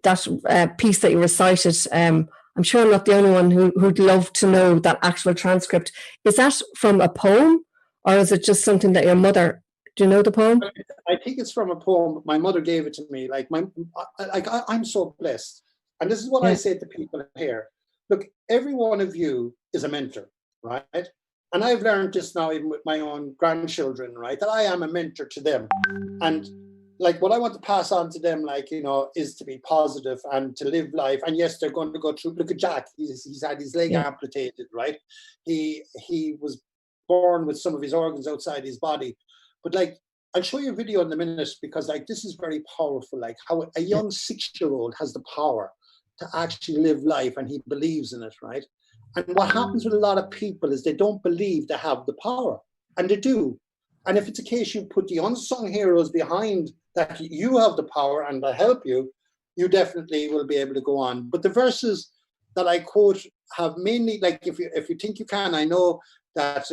that piece that you recited, I'm sure I'm not the only one who'd love to know that actual transcript. Is that from a poem, or is it just something that your mother? Do you know the poem? I think it's from a poem. My mother gave it to me. I'm so blessed, and this is what I say to people here. Look, every one of you is a mentor, right? And I've learned this now, even with my own grandchildren, right? That I am a mentor to them. And like what I want to pass on to them, is to be positive and to live life. And yes, they're going to go through. Look at Jack. He's had his leg amputated, right? He was born with some of his organs outside his body. But I'll show you a video in a minute, because this is very powerful, how a young 6-year-old has the power to actually live life, and he believes in it, right? And what happens with a lot of people is they don't believe they have the power, and they do. And if it's a case you put the unsung heroes behind that you have the power and they'll help you, you definitely will be able to go on. But the verses that I quote have mainly, if you think you can, I know that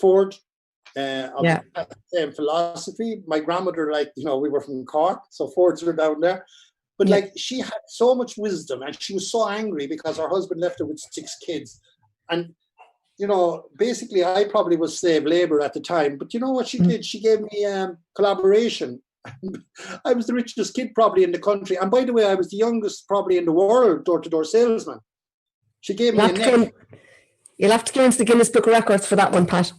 Ford, philosophy, my grandmother, we were from Cork, so Fords were down there. But she had so much wisdom, and she was so angry because her husband left her with 6 kids. And, basically I probably was slave labor at the time, but you know what she did? She gave me collaboration. I was the richest kid probably in the country. And by the way, I was the youngest probably in the world door-to-door salesman. She gave me a neck. You'll have to go into the Guinness Book of Records for that one, Pat.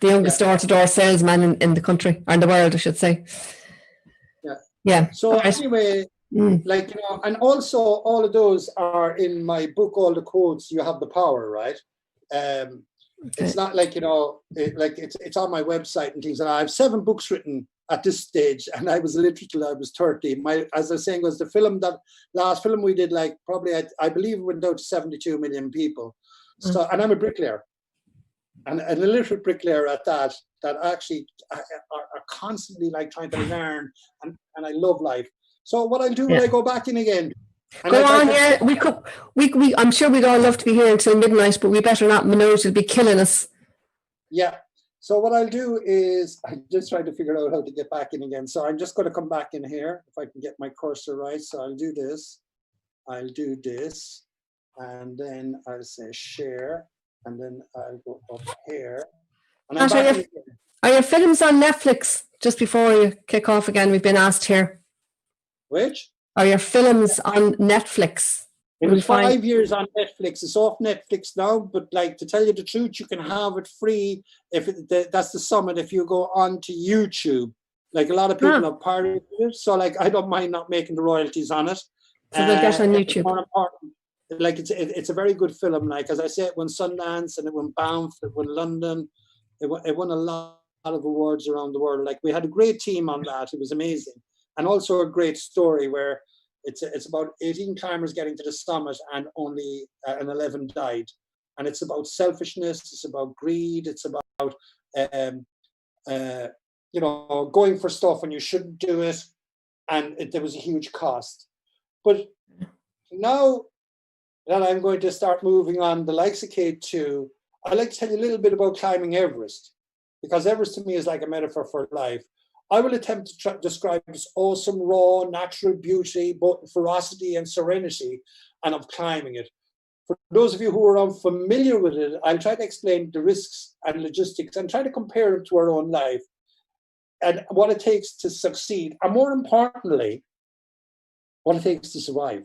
The youngest door-to-door salesman in the country, or in the world, I should say. Yeah. So anyway, and also all of those are in my book, all the quotes, You Have the Power, right? It's not it's on my website and things. And I have 7 books written at this stage, and I was illiterate till I was 30. As I was saying, was the last film we did, probably, I believe it went out to 72 million people. So, and I'm a bricklayer. And an illiterate bricklayer at that actually are constantly trying to learn, and I love life. So what I'll do when I go back in again. Go on, we I'm sure we'd all love to be here until midnight, but we better not. Minority will be killing us. Yeah. So what I'll do is I'm just trying to figure out how to get back in again. So I'm just going to come back in here if I can get my cursor right. So I'll do this, and then I'll say share. And then I'll go up here. And are your films on Netflix? Just before you kick off again, we've been asked here. Which? Are your films on Netflix? It was 5 years on Netflix. It's off Netflix now, but to tell you the truth, you can have it free if that's the summit. If you go on to YouTube, a lot of people have pirated it, so I don't mind not making the royalties on it. So they'll get on YouTube. More important. It's a very good film. As I say, it won Sundance, and it won Banff, it won London, it won a lot of awards around the world. We had a great team on that. It was amazing, and also a great story where it's about 18 climbers getting to the summit, and only 11 died. And it's about selfishness. It's about greed. It's about going for stuff when you shouldn't do it, and there was a huge cost. But now that I'm going to start moving on the likes of K2, I'd like to tell you a little bit about climbing Everest, because Everest to me is like a metaphor for life. I will attempt to describe this awesome, raw, natural beauty, both ferocity and serenity, and of climbing it. For those of you who are unfamiliar with it, I'll try to explain the risks and logistics and try to compare it to our own life and what it takes to succeed, and more importantly, what it takes to survive.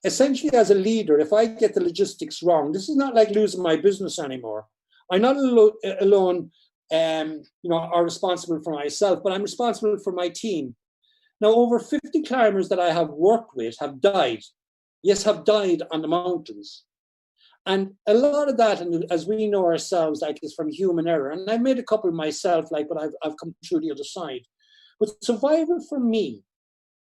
Essentially, as a leader, if I get the logistics wrong, this is not like losing my business anymore. I'm not alone are responsible for myself, but I'm responsible for my team. Now, over 50 climbers that I have worked with have died. Yes, have died on the mountains. And a lot of that, and as we know ourselves, like, is from human error. And I made a couple myself, like, but I've come through the other side. But survival for me,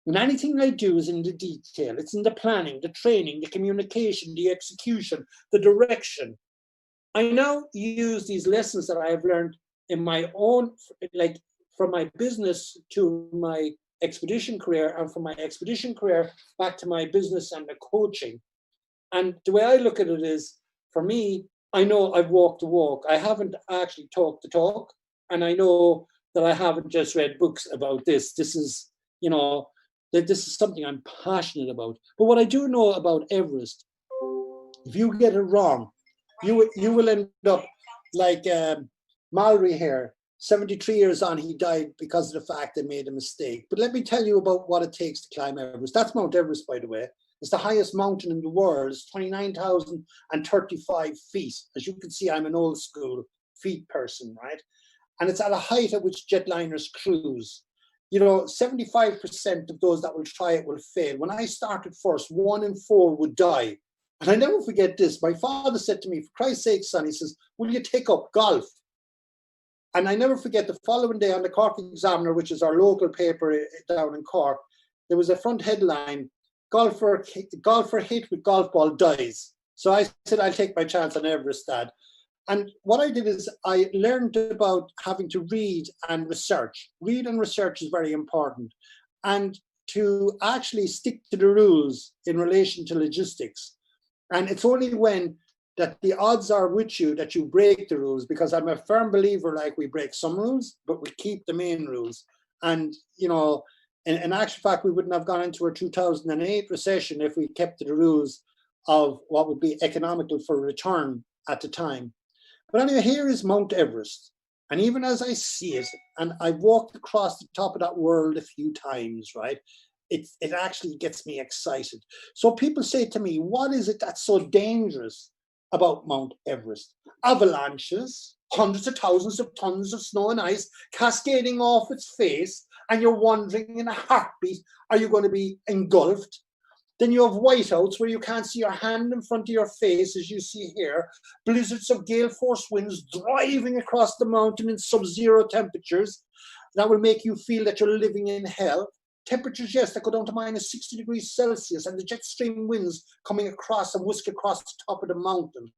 and anything I do, is in the detail. It's in the planning, the training, the communication, the execution, the direction. I now use these lessons that I have learned in my own, like, from my business to my expedition career, and from my expedition career back to my business and the coaching. And the way I look at it is, for me, I know I've walked the walk. I haven't actually talked the talk. And I know that I haven't just read books about this. This is, that this is something I'm passionate about. But what I do know about Everest, if you get it wrong, you will end up like Mallory here. 73 years on, he died because of the fact they made a mistake. But let me tell you about what it takes to climb Everest. That's Mount Everest, by the way. It's the highest mountain in the world. It's 29,035 feet. As you can see, I'm an old school feet person, right? And it's at a height at which jetliners cruise. 75% of those that will try it will fail. When I started first, 1 in 4 would die. And I never forget this. My father said to me, for Christ's sake, son, he says, will you take up golf? And I never forget, the following day on the Cork Examiner, which is our local paper down in Cork, there was a front headline, golfer hit with golf ball dies. So I said, I'll take my chance on Everest, Dad. And what I did is I learned about having to read and research. Read and research is very important. And to actually stick to the rules in relation to logistics. And it's only when that the odds are with you that you break the rules, because I'm a firm believer, like, we break some rules, but we keep the main rules. And, in actual fact, we wouldn't have gone into a 2008 recession if we kept to the rules of what would be economical for return at the time. But anyway, here is Mount Everest. And even as I see it, and I've walked across the top of that world a few times, right? It actually gets me excited. So people say to me, what is it that's so dangerous about Mount Everest? Avalanches, hundreds of thousands of tons of snow and ice cascading off its face, and you're wondering in a heartbeat, are you going to be engulfed? Then you have whiteouts where you can't see your hand in front of your face, as you see here. Blizzards of gale force winds driving across the mountain in sub-zero temperatures. That will make you feel that you're living in hell. Temperatures, yes, that go down to minus 60 degrees Celsius, and the jet stream winds coming across and whisk across the top of the mountain.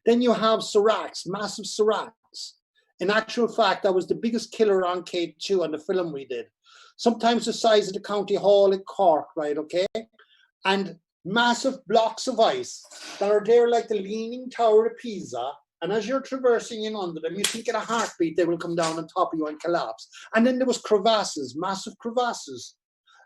Then you have seracs, massive seracs. In actual fact, that was the biggest killer on K2 on the film we did. Sometimes the size of the county hall in Cork, right, okay? And massive blocks of ice that are there like the Leaning Tower of Pisa. And as you're traversing in under them, you think in a heartbeat they will come down on top of you and collapse. And then there was crevasses, massive crevasses.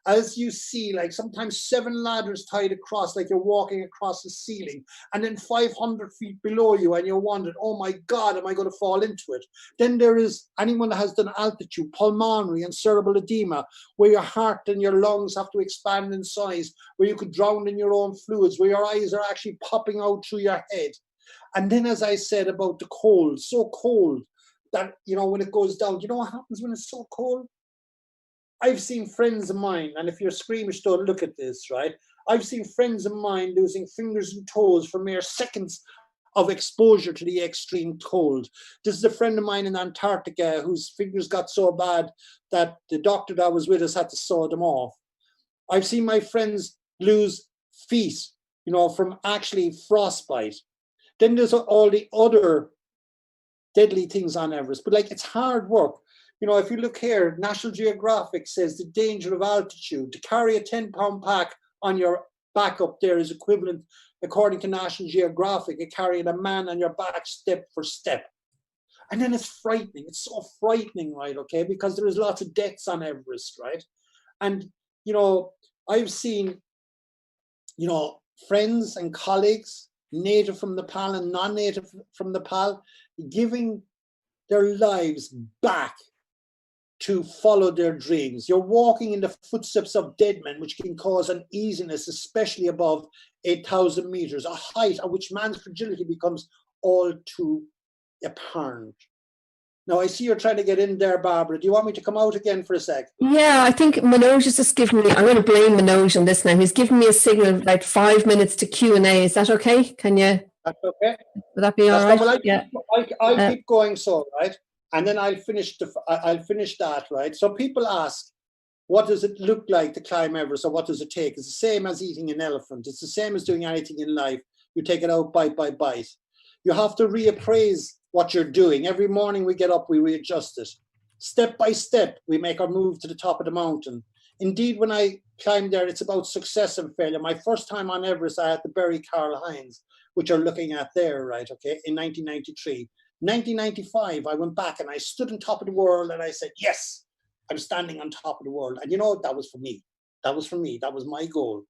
As you see, like sometimes 7 ladders tied across, like you're walking across the ceiling, and then 500 feet below you, and you're wondering, oh my God, am I going to fall into it? Then there is anyone that has done altitude, pulmonary and cerebral edema, where your heart and your lungs have to expand in size, where you could drown in your own fluids, where your eyes are actually popping out through your head. And then, as I said about the cold, so cold that, when it goes down, you know what happens when it's so cold? I've seen friends of mine, and if you're squeamish, don't look at this, right? I've seen friends of mine losing fingers and toes for mere seconds of exposure to the extreme cold. This is a friend of mine in Antarctica whose fingers got so bad that the doctor that was with us had to saw them off. I've seen my friends lose feet, from actually frostbite. Then there's all the other deadly things on Everest, but it's hard work. If you look here, National Geographic says the danger of altitude. To carry a 10-pound pack on your back up there is equivalent, according to National Geographic, of carrying a man on your back step for step. And then it's frightening. It's so frightening, right, okay, because there is lots of deaths on Everest, right? And, I've seen, friends and colleagues, native from Nepal and non-native from Nepal, giving their lives back to follow their dreams. You're walking in the footsteps of dead men, which can cause uneasiness, especially above 8,000 meters, a height at which man's fragility becomes all too apparent. Now, I see you're trying to get in there, Barbara. Do you want me to come out again for a sec? Yeah, I think Manoj is just giving me, I'm going to blame Manoj on this now. He's giving me a signal of like 5 minutes to Q&A. Is that okay? Can you? That's okay. Would that be all right? Well, Yeah. I'll keep going, so, right? And then I'll finish that, right? So people ask, what does it look like to climb Everest, or what does it take? It's the same as eating an elephant. It's the same as doing anything in life. You take it out bite by bite. You have to reappraise what you're doing. Every morning we get up, we readjust it. Step by step, we make our move to the top of the mountain. Indeed, when I climbed there, it's about success and failure. My first time on Everest, I had to bury Karl Heinz, which you're looking at there, right, okay, in 1993. 1995, I went back and I stood on top of the world and I said, yes, I'm standing on top of the world. And you know, that was for me. That was for me. That was my goal.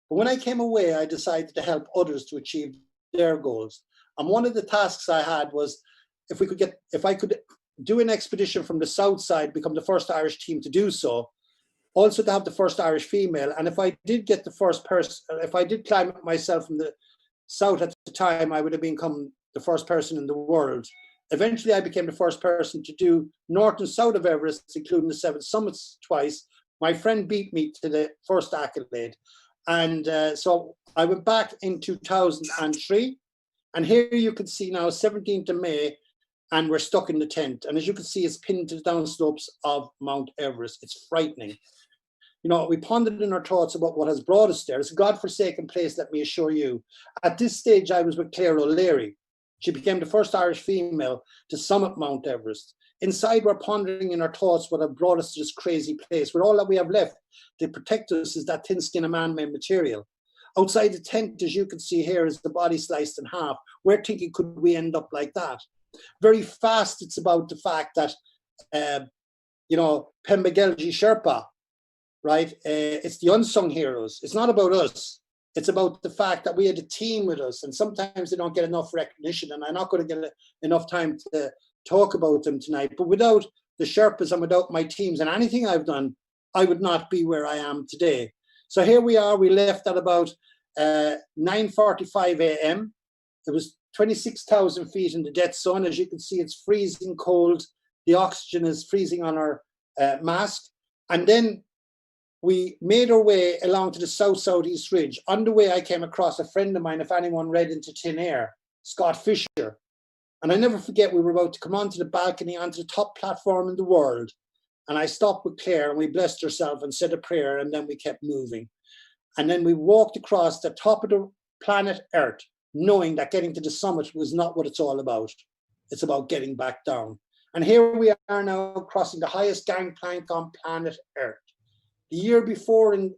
But when I came away, I decided to help others to achieve their goals. And one of the tasks I had was, if I could do an expedition from the south side, become the first Irish team to do so, also to have the first Irish female. And if I did get the first person, if I did climb myself from the south at the time, I would have become the first person in the world. Eventually, I became the first person to do north and south of Everest, including the 7 summits twice. My friend beat me to the first accolade. And so I went back in 2003. And here you can see now, 17th of May, and we're stuck in the tent. And as you can see, it's pinned to the downslopes of Mount Everest. It's frightening. You know, we pondered in our thoughts about what has brought us there. It's a God-forsaken place, let me assure you. At this stage, I was with Claire O'Leary. She became the first Irish female to summit Mount Everest. Inside, we're pondering in our thoughts what have brought us to this crazy place, where all that we have left to protect us is that thin skin of man-made material. Outside the tent, as you can see here, is the body sliced in half. We're thinking, could we end up like that? Very fast, it's about the fact that, you know, Pembegelji Sherpa, right? It's the unsung heroes. It's not about us. It's about the fact that we had a team with us, and sometimes they don't get enough recognition, and I'm not going to get enough time to talk about them tonight. But without the Sherpas and without my teams and anything I've done, I would not be where I am today. So here we are. We left at about 9:45 a.m. It was 26,000 feet in the dead sun. As you can see, it's freezing cold. The oxygen is freezing on our mask. And then we made our way along to the south-southeast ridge. On the way, I came across a friend of mine, if anyone read Into Thin Air, Scott Fisher. And I never forget, we were about to come onto the balcony, onto the top platform in the world. And I stopped with Claire and we blessed ourselves and said a prayer, and then we kept moving. And then we walked across the top of the planet Earth, knowing that getting to the summit was not what it's all about. It's about getting back down. And here we are now crossing the highest gangplank on planet Earth. The year before, in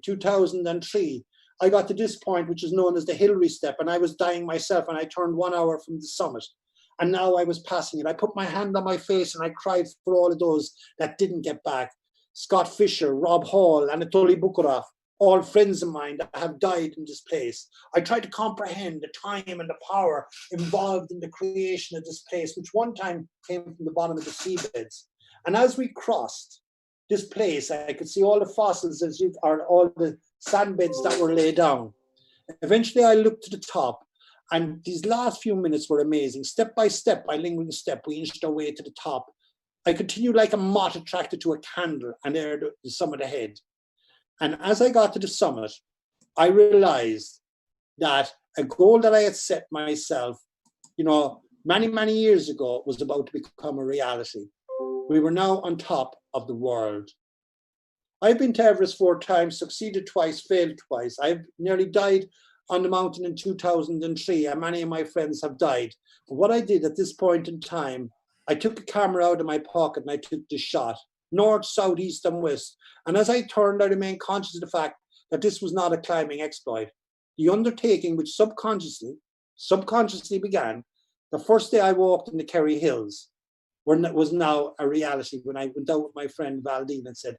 2003, I got to this point, which is known as the Hillary Step, and I was dying myself, and I turned 1 hour from the summit. And now I was passing it. I put my hand on my face and I cried for all of those that didn't get back. Scott Fisher, Rob Hall, Anatoly Bukharov, all friends of mine that have died in this place. I tried to comprehend the time and the power involved in the creation of this place, which one time came from the bottom of the seabeds. And as we crossed this place, I could see all the fossils, or all the sand beds that were laid down. Eventually, I looked to the top, and these last few minutes were amazing. Step by step, by lingering step, we inched our way to the top. I continued like a moth attracted to a candle, and there the summit ahead. And as I got to the summit, I realized that a goal that I had set myself, you know, many, many years ago was about to become a reality. We were now on top of the world. I've been to Everest 4 times, succeeded twice, failed twice. I've nearly died on the mountain in 2003, and many of my friends have died. But what I did at this point in time, I took a camera out of my pocket and I took the shot, north, south, east, and west. And as I turned, I remained conscious of the fact that this was not a climbing exploit. The undertaking, which subconsciously began the first day I walked in the Kerry Hills, was now a reality when I went out with my friend Valdine and said,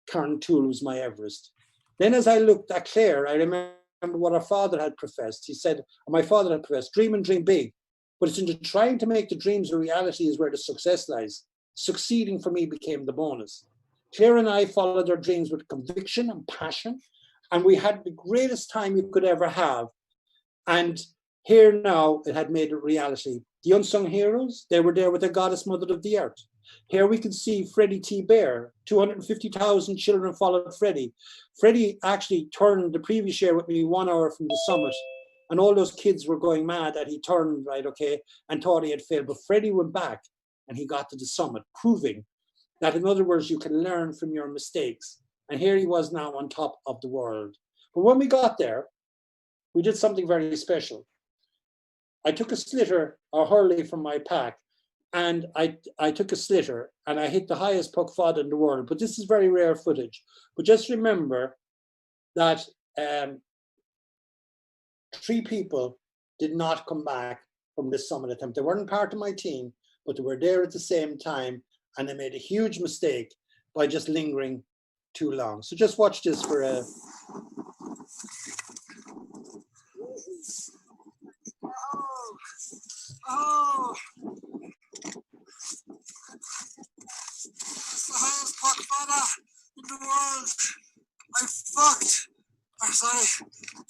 Carntool was my Everest. Then as I looked at Claire, I remember what her father had professed. He said, my father had professed, dream and dream big. But it's in trying to make the dreams a reality is where the success lies. Succeeding for me became the bonus. Claire and I followed our dreams with conviction and passion, and we had the greatest time you could ever have. And Here now, it had made it reality. The unsung heroes, they were there with the goddess mother of the earth. Here we can see Freddie T. Bear. 250,000 children followed Freddie. Freddie actually turned the previous year with me 1 hour from the summit, and all those kids were going mad that he turned, right, okay, and thought he had failed. But Freddie went back and he got to the summit, proving that, in other words, you can learn from your mistakes. And here he was now on top of the world. But when we got there, we did something very special. I took a slitter or hurley from my pack, and I took a slitter and I hit the highest puck fod in the world. But this is very rare footage. But just remember that 3 people did not come back from this summit attempt. They weren't part of my team, but they were there at the same time, and they made a huge mistake by just lingering too long. So just watch this for a... Oh, it's the highest puck fodder in the world. I fucked. Or sorry,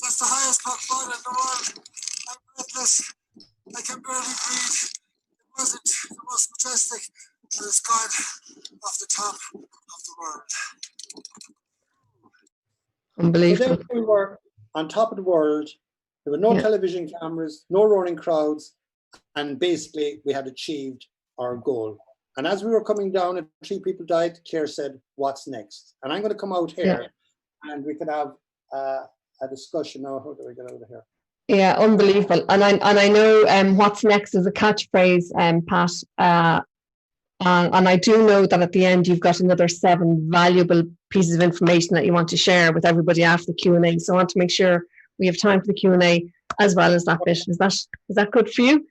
that's the highest puck fodder in the world. I'm breathless. I can barely breathe. It wasn't the most majestic, but it's gone off the top of the world. Unbelievable. So then we were on top of the world. There were no television cameras, no roaring crowds, and basically we had achieved our goal. And as we were coming down and 3 people died, Claire said, "What's next?" And I'm going to come out here and we could have a discussion. Oh, how do I get out of here? Yeah, unbelievable. And I know what's next is a catchphrase, Pat. And I do know that at the end you've got another 7 valuable pieces of information that you want to share with everybody after the Q&A. So I want to make sure we have time for the Q&A as well as that bit. Is that good for you?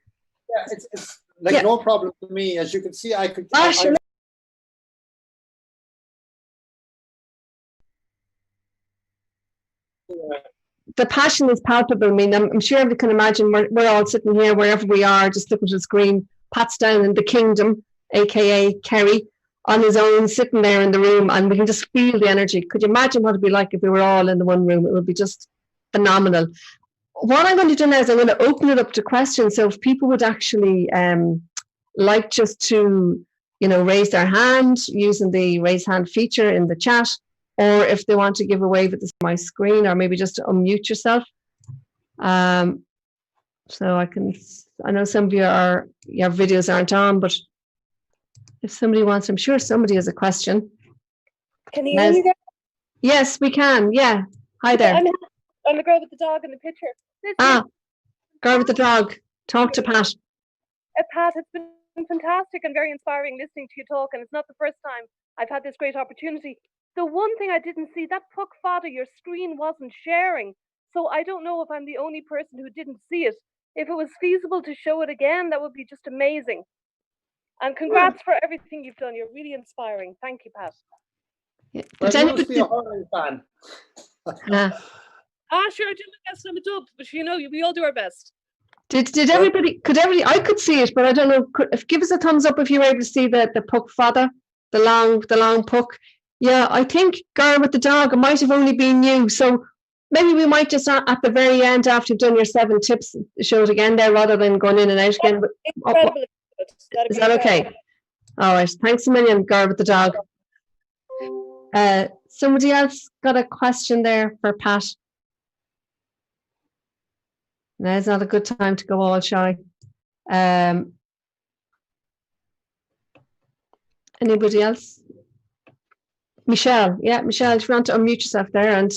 Yeah, it's like no problem for me. As you can see, I could. The passion is palpable. I mean, I'm sure you can imagine we're all sitting here wherever we are, just looking at the screen. Pat's down in the kingdom, aka Kerry, on his own, sitting there in the room, and we can just feel the energy. Could you imagine what it'd be like if we were all in the one room? It would be just phenomenal. What I'm going to do now is I'm going to open it up to questions. So if people would actually like just to, raise their hand using the raise hand feature in the chat, or if they want to give a wave at my screen, or maybe just to unmute yourself. So I know some of your videos aren't on, but if somebody wants, I'm sure somebody has a question. Can you hear me there? Yes, we can. Yeah. Hi there. I'm the girl with the dog in the picture. Girl with the dog. Talk to Pat. Pat, it's been fantastic and very inspiring listening to you talk, and it's not the first time I've had this great opportunity. The one thing I didn't see, that puck fodder, your screen wasn't sharing. So I don't know if I'm the only person who didn't see it. If it was feasible to show it again, that would be just amazing. And congrats for everything you've done. You're really inspiring. Thank you, Pat. Yeah. Well, you must be a hurling fan. Sure, I do my best. I'm a dub, but we all do our best. Did everybody? I could see it, but I don't know. Give us a thumbs up if you were able to see the puck fodder, the long puck. Yeah, I think girl with the dog, it might have only been you. So maybe we might just at the very end, after you've done your 7 tips, show it again there rather than going in and out again. Incredible. Is that okay? All right. Thanks a million, girl with the dog. Somebody else got a question there for Pat. No, it's not a good time to go all shy. Anybody else? Michelle, Michelle, if you want to unmute yourself there, and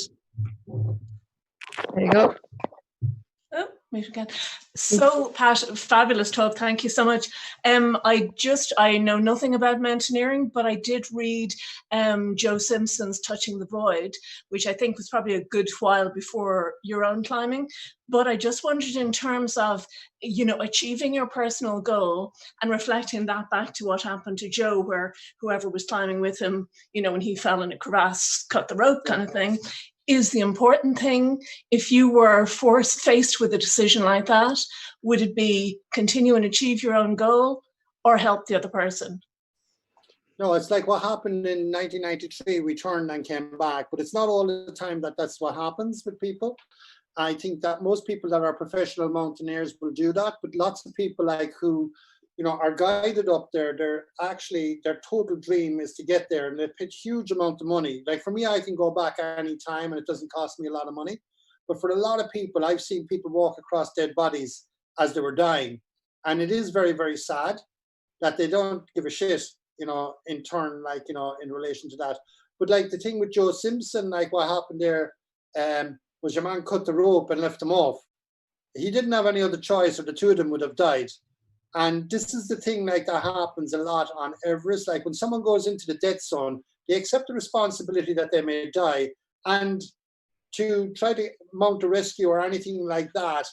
there you go. Oh, mute again. So, Pat, fabulous talk. Thank you so much. I know nothing about mountaineering, but I did read Joe Simpson's Touching the Void, which I think was probably a good while before your own climbing. But I just wondered, in terms of, achieving your personal goal and reflecting that back to what happened to Joe, where whoever was climbing with him, when he fell in a crevasse, cut the rope kind of thing. Is the important thing, if you were faced with a decision like that, would it be continue and achieve your own goal or help the other person? No, it's like what happened in 1993. We turned and came back, but it's not all the time that's what happens with people. I think that most people that are professional mountaineers will do that, but lots of people like who, you know, are guided up there, they're actually, their total dream is to get there, and they pitch huge amount of money. Like for me, I can go back any time and it doesn't cost me a lot of money. But for a lot of people, I've seen people walk across dead bodies as they were dying. And it is very, very sad that they don't give a shit, you know, in turn, like, you know, in relation to that. But like the thing with Joe Simpson, like what happened there, was your man cut the rope and left him off. He didn't have any other choice, or the two of them would have died. And this is the thing, like that happens a lot on Everest. Like when someone goes into the death zone, they accept the responsibility that they may die. And to try to mount a rescue or anything like that,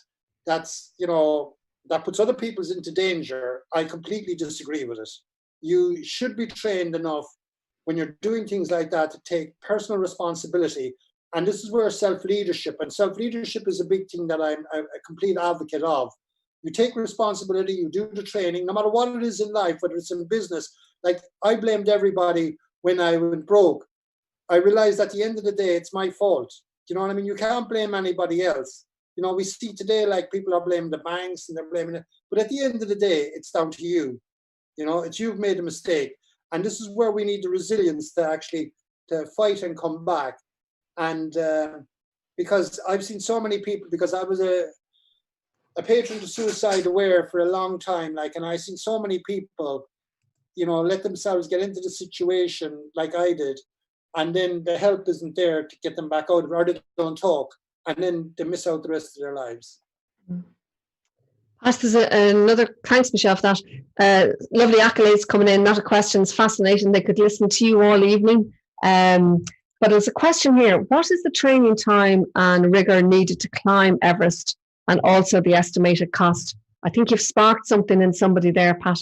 that's, you know, that puts other people's into danger, I completely disagree with it. You should be trained enough when you're doing things like that to take personal responsibility. And this is where self-leadership, and self-leadership is a big thing that I'm a complete advocate of. You take responsibility, you do the training, no matter what it is in life, whether it's in business. Like I blamed everybody when I went broke. I realized at the end of the day, it's my fault. You know what I mean? You can't blame anybody else. You know, we see today, like people are blaming the banks and they're blaming it. But at the end of the day, it's down to you. You know, it's you've made a mistake. And this is where we need the resilience to actually to fight and come back. And because I've seen so many people, because I was a patron to Suicide Aware for a long time, like, and I've seen so many people, you know, let themselves get into the situation like I did, and then the help isn't there to get them back out of it, or they don't talk, and then they miss out the rest of their lives. Pat, there's another, thanks Michelle for that. Lovely accolades coming in, not a question, it's fascinating. They could listen to you all evening. But there's a question here. What is the training time and rigour needed to climb Everest, and also the estimated cost? I think you've sparked something in somebody there, Pat.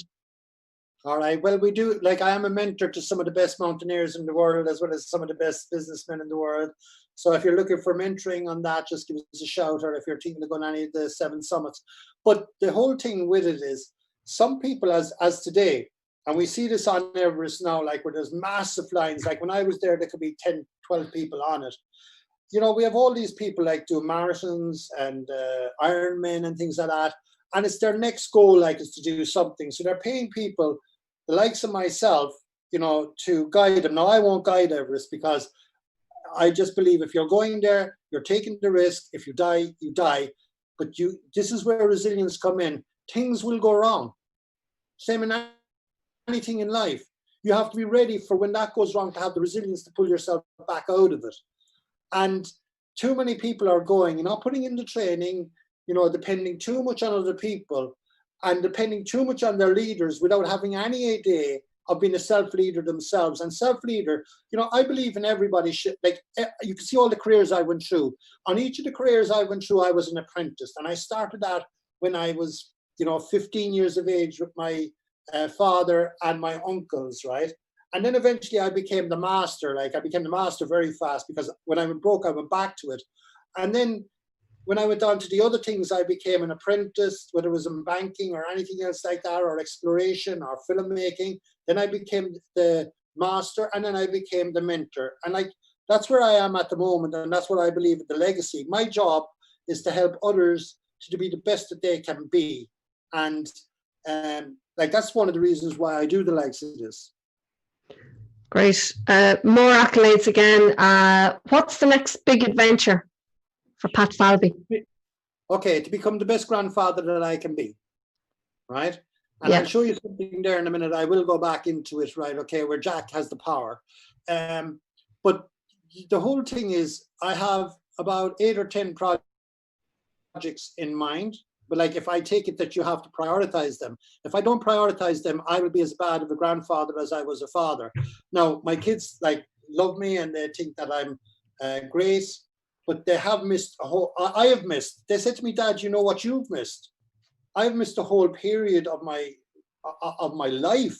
All right. Well, we do, like, I am a mentor to some of the best mountaineers in the world, as well as some of the best businessmen in the world. So if you're looking for mentoring on that, just give us a shout, or if you're thinking of going on any of the 7 summits. But the whole thing with it is, some people, as today, and we see this on Everest now, like where there's massive lines, like when I was there could be 10, 12 people on it. You know, we have all these people like do marathons and Ironman and things like that. And it's their next goal, like, is to do something. So they're paying people, the likes of myself, you know, to guide them. Now, I won't guide Everest, because I just believe if you're going there, you're taking the risk. If you die, you die. But this is where resilience come in. Things will go wrong. Same in anything in life. You have to be ready for when that goes wrong, to have the resilience to pull yourself back out of it. And too many people are going, you know, putting in the training, you know, depending too much on other people and depending too much on their leaders without having any idea of being a self-leader themselves. And self-leader, you know, I believe in everybody should, like, you can see all the careers I went through. On each of the careers I went through, I was an apprentice. And I started that when I was, you know, 15 years of age with my father and my uncles, right? And then eventually I became the master. Like, I became the master very fast, because when I went broke, I went back to it. And then when I went on to the other things, I became an apprentice, whether it was in banking or anything else like that, or exploration or filmmaking. Then I became the master, and then I became the mentor. And like, that's where I am at the moment. And that's what I believe in the legacy. My job is to help others to be the best that they can be. And like, that's one of the reasons why I do the likes of this. Great. More accolades again. What's the next big adventure for Pat Falvey? Okay, to become the best grandfather that I can be, right? And I'll show you something there in a minute. I will go back into it, right? Okay, where Jack has the power. But the whole thing is, I have about 8 or 10 projects in mind. But like, if I take it that you have to prioritize them, if I don't prioritize them, I will be as bad of a grandfather as I was a father. Now, my kids like love me and they think that I'm great, but they have missed a whole. I have missed. They said to me, "Dad, you know what you've missed? I've missed a whole period of my life.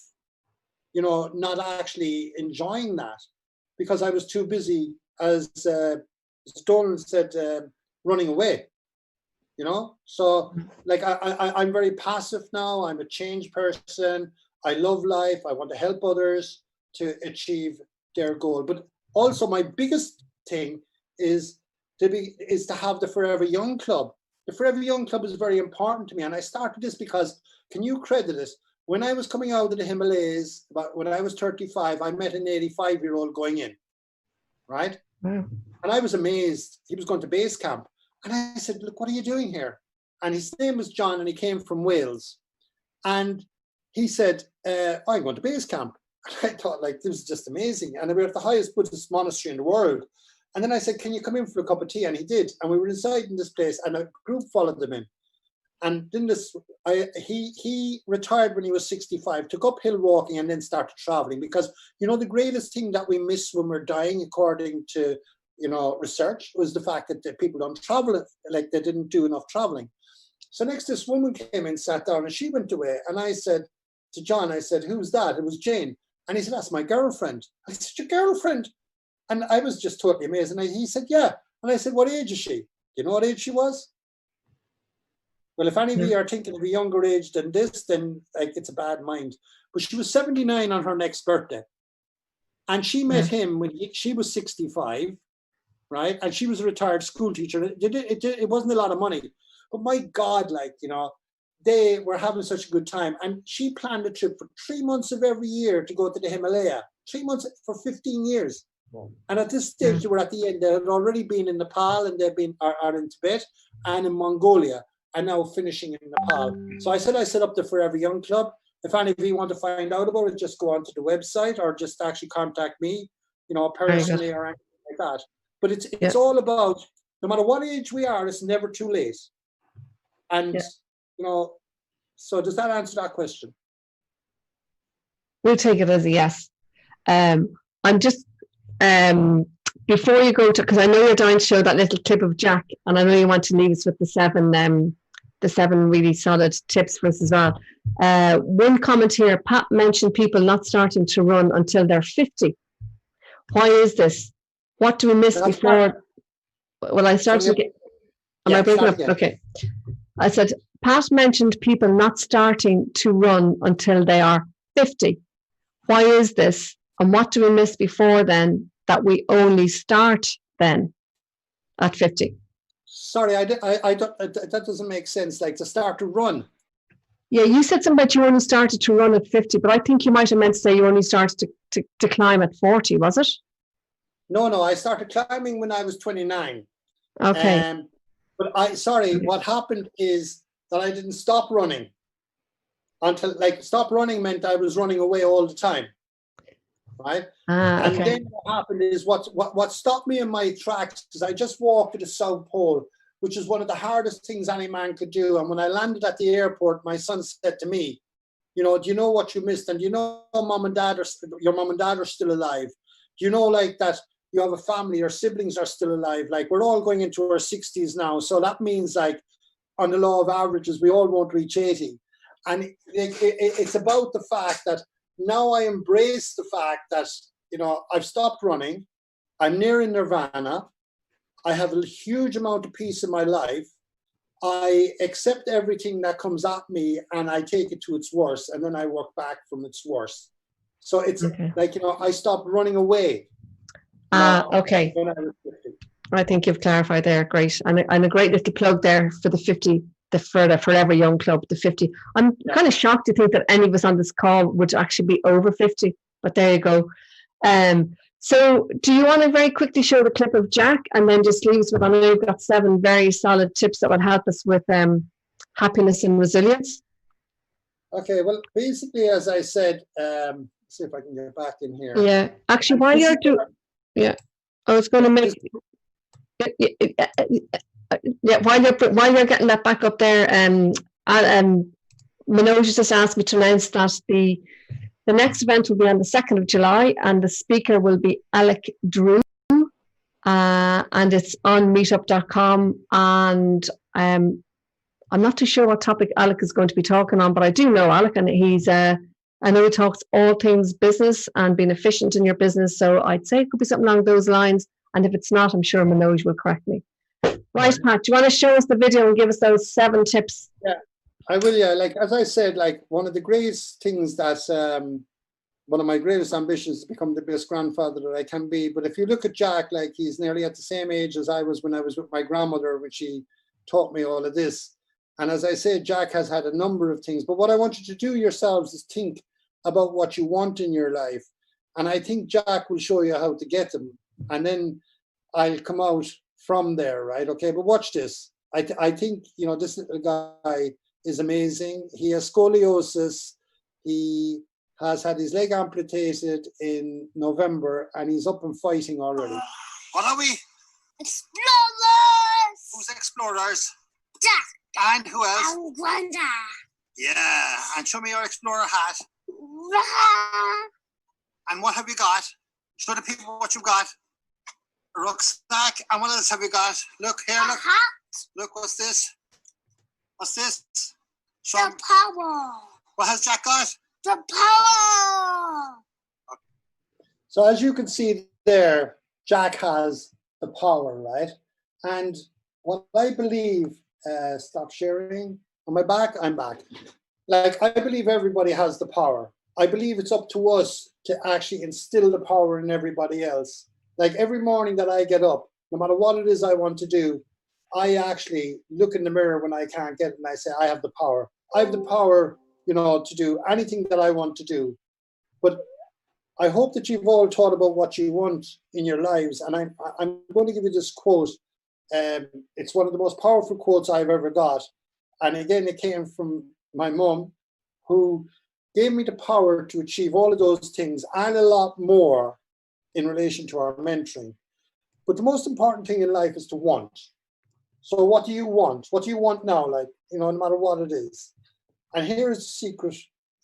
You know, not actually enjoying that, because I was too busy, as Stolen said, running away." You know, so like I'm very passive now. I'm a changed person. I love life. I want to help others to achieve their goal. But also, my biggest thing is is to have the Forever Young Club. The Forever Young Club is very important to me, and I started this because, can you credit it? When I was coming out of the Himalayas, when I was 35, I met an 85-year-old going in, right? Wow. And I was amazed. He was going to base camp. And I said, look, what are you doing here? And his name was John, and he came from Wales. And he said, I'm going to base camp. And I thought, like, this is just amazing. And we were at the highest Buddhist monastery in the world. And then I said, can you come in for a cup of tea? And he did. And we were inside in this place, and a group followed them in. And then he retired when he was 65, took up hill walking, and then started traveling. Because, you know, the greatest thing that we miss when we're dying, according to, you know, research, was the fact that people don't travel, like they didn't do enough traveling. So next, this woman came in, sat down, and she went away. And I said to John, I said, who's that? It was Jane. And he said, that's my girlfriend. I said, your girlfriend? And I was just totally amazed. And he said, yeah. And I said, what age is she? Do you know what age she was? Well, if any of you are thinking of a younger age than this, then like it's a bad mind. But she was 79 on her next birthday. And she met him when she was 65, right? And she was a retired school teacher. It wasn't a lot of money. But my God, like, you know, they were having such a good time. And she planned a trip for 3 months of every year to go to the Himalaya. 3 months for 15 years. Wow. And at this stage, they were at the end. They had already been in Nepal, and they've been are in Tibet and in Mongolia, and now finishing in Nepal. So I said I set up the Forever Young Club. If any of you want to find out about it, just go onto the website or just actually contact me, you know, personally or anything like that. But it's all about, no matter what age we are, it's never too late. And, you know, so does that answer that question? We'll take it as a yes. I'm just, before you go to, because I know you're dying to show that little clip of Jack, and I know you want to leave us with the seven really solid tips for us as well. One comment here, Pat mentioned people not starting to run until they're 50. Why is this? What do we miss before? Well, I started to get, am I breaking up? Okay. I said, Pat mentioned people not starting to run until they are 50. Why is this? And what do we miss before then that we only start then at 50? Sorry, I don't, that doesn't make sense, like to start to run. Yeah, you said something about you only started to run at 50, but I think you might have meant to say you only started to climb at 40, was it? No, I started climbing when I was 29. Okay. But what happened is that I didn't stop running until, like, stop running meant I was running away all the time. Right? And then what happened is what stopped me in my tracks is I just walked to the South Pole, which is one of the hardest things any man could do. And when I landed at the airport, my son said to me, you know, do you know what you missed? And do you know your mom and dad are still alive? Do you know, like, that you have a family, your siblings are still alive? Like, we're all going into our 60s now. So that means, like, on the law of averages, we all won't reach 80. And it's about the fact that now I embrace the fact that, you know, I've stopped running. I'm nearing nirvana. I have a huge amount of peace in my life. I accept everything that comes at me and I take it to its worst, and then I work back from its worst. So it's like, you know, I stopped running away. Okay. When I was 50. I think you've clarified there. Great. And a great little plug there for the 50, for the Forever Young Club, the 50. I'm kind of shocked to think that any of us on this call would actually be over 50, but there you go. So do you want to very quickly show the clip of Jack and then just leave us with, I know you've got 7 very solid tips that would help us with happiness and resilience? Okay, well, basically, as I said, see if I can get back in here. Yeah, actually, while you're doing, I was going to make, while you're getting that back up there, Manoj just asked me to announce that the next event will be on the 2nd of July, and the speaker will be Alec Drew, and it's on meetup.com. And I'm not too sure what topic Alec is going to be talking on, but I do know Alec, and I know he talks all things business and being efficient in your business. So I'd say it could be something along those lines. And if it's not, I'm sure Manoj will correct me. Right, Pat, do you want to show us the video and give us those 7 tips? Yeah, I will. Yeah, like, as I said, like, one of the greatest things that one of my greatest ambitions is to become the best grandfather that I can be. But if you look at Jack, like he's nearly at the same age as I was when I was with my grandmother, when she taught me all of this. And as I said, Jack has had a number of things. But what I want you to do yourselves is think about what you want in your life. And I think Jack will show you how to get them. And then I'll come out from there, right? Okay, but watch this. I think, you know, this little guy is amazing. He has scoliosis. He has had his leg amputated in November, and he's up and fighting already. What are we? Explorers! Who's explorers? Jack! And who else? And Gwenda! Yeah, and show me your explorer hat. Rah! And what have you got? Show the people what you've got. A rucksack. And what else have you got? Look here, A look. hat! Look, what's this? What's this? Show The 'em. power! What has Jack got? The power! So as you can see there, Jack has the power, right? And what I believe, stop sharing. Am I back? I'm back. Like, I believe everybody has the power. I believe it's up to us to actually instill the power in everybody else. Like every morning that I get up, no matter what it is I want to do, I actually look in the mirror when I can't get it and I say, I have the power. I have the power, you know, to do anything that I want to do. But I hope that you've all thought about what you want in your lives. And I'm going to give you this quote. It's one of the most powerful quotes I've ever got. And again, it came from my mum, who gave me the power to achieve all of those things and a lot more in relation to our mentoring. But the most important thing in life is to want. So what do you want? What do you want now? Like, you know, no matter what it is. And here's the secret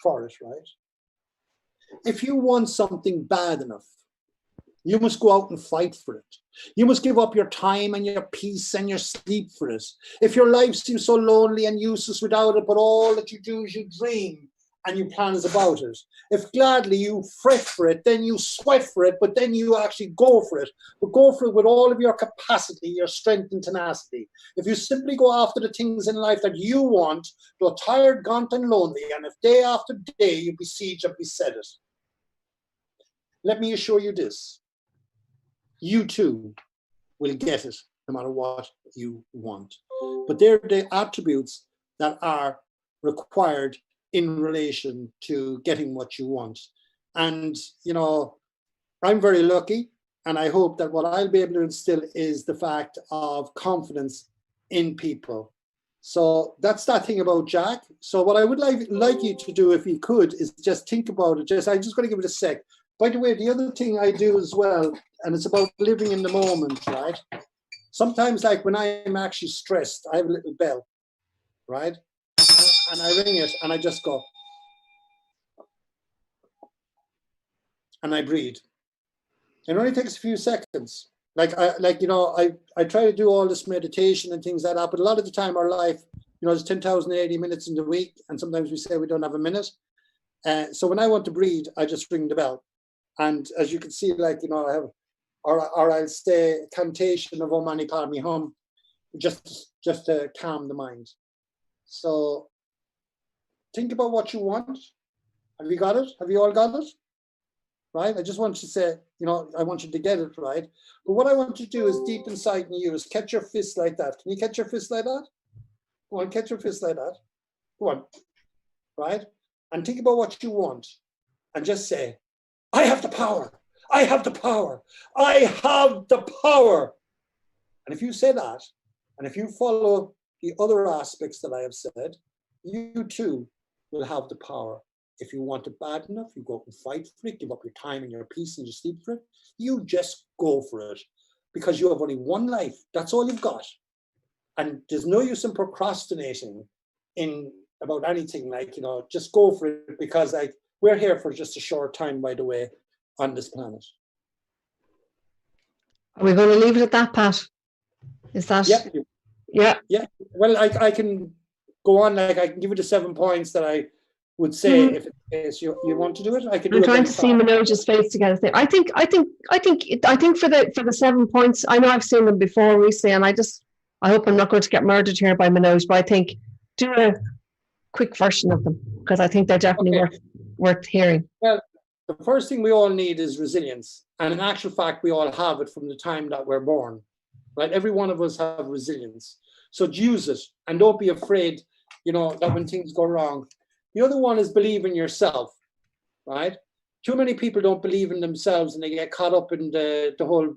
for it, right? If you want something bad enough, you must go out and fight for it. You must give up your time and your peace and your sleep for it. If your life seems so lonely and useless without it, but all that you do is you dream and you plan about it. If gladly you fret for it, then you sweat for it, but then you actually go for it. But go for it with all of your capacity, your strength and tenacity. If you simply go after the things in life that you want, though tired, gaunt and lonely, and if day after day you besiege and beset it, let me assure you this, you too will get it no matter what you want. But they're the attributes that are required in relation to getting what you want. And, you know, I'm very lucky, and I hope that what I'll be able to instill is the fact of confidence in people. So that's that thing about Jack. So what I would like you to do, if you could, is just think about it. I'm just going to give it a sec. By the way, the other thing I do as well, and it's about living in the moment, right? Sometimes, like when I'm actually stressed, I have a little bell, right? And I ring it and I just go. And I breathe. It only takes a few seconds. I try to do all this meditation and things like that, but a lot of the time our life, you know, there's 10,080 minutes in the week, and sometimes we say we don't have a minute. So when I want to breathe, I just ring the bell. And as you can see, like, you know, I have, or I'll say cantation of Om Mani Padme Hum, just to calm the mind. So think about what you want. Have you got it? Have you all got it? Right? I just want you to say, you know, I want you to get it right. But what I want you to do is deep inside in you is catch your fist like that. Can you catch your fist like that? Go on, catch your fist like that. Go on. Right? And think about what you want. And just say, I have the power. I have the power. I have the power. And if you say that, and if you follow the other aspects that I have said, you too will have the power. If you want it bad enough, you go out and fight for it, give up your time and your peace and your sleep for it. You just go for it, because you have only one life. That's all you've got. And there's no use in procrastinating in about anything. Like, you know, just go for it, because like we're here for just a short time, by the way, on this planet. Are we going to leave it at that, Pat? Is that? Yeah. Well, I can go on. Like I can give you the 7 points that I would say if you want to do it. I can. I'm trying to see Manoj's face to get it there. I think for the 7 points, I know I've seen them before recently, and I hope I'm not going to get murdered here by Manoj, but I think do a quick version of them, because I think they're definitely worth hearing. Well, the first thing we all need is resilience. And in actual fact, we all have it from the time that we're born, right? Every one of us have resilience. So use it and don't be afraid, that when things go wrong. The other one is believe in yourself, right? Too many people don't believe in themselves and they get caught up in the whole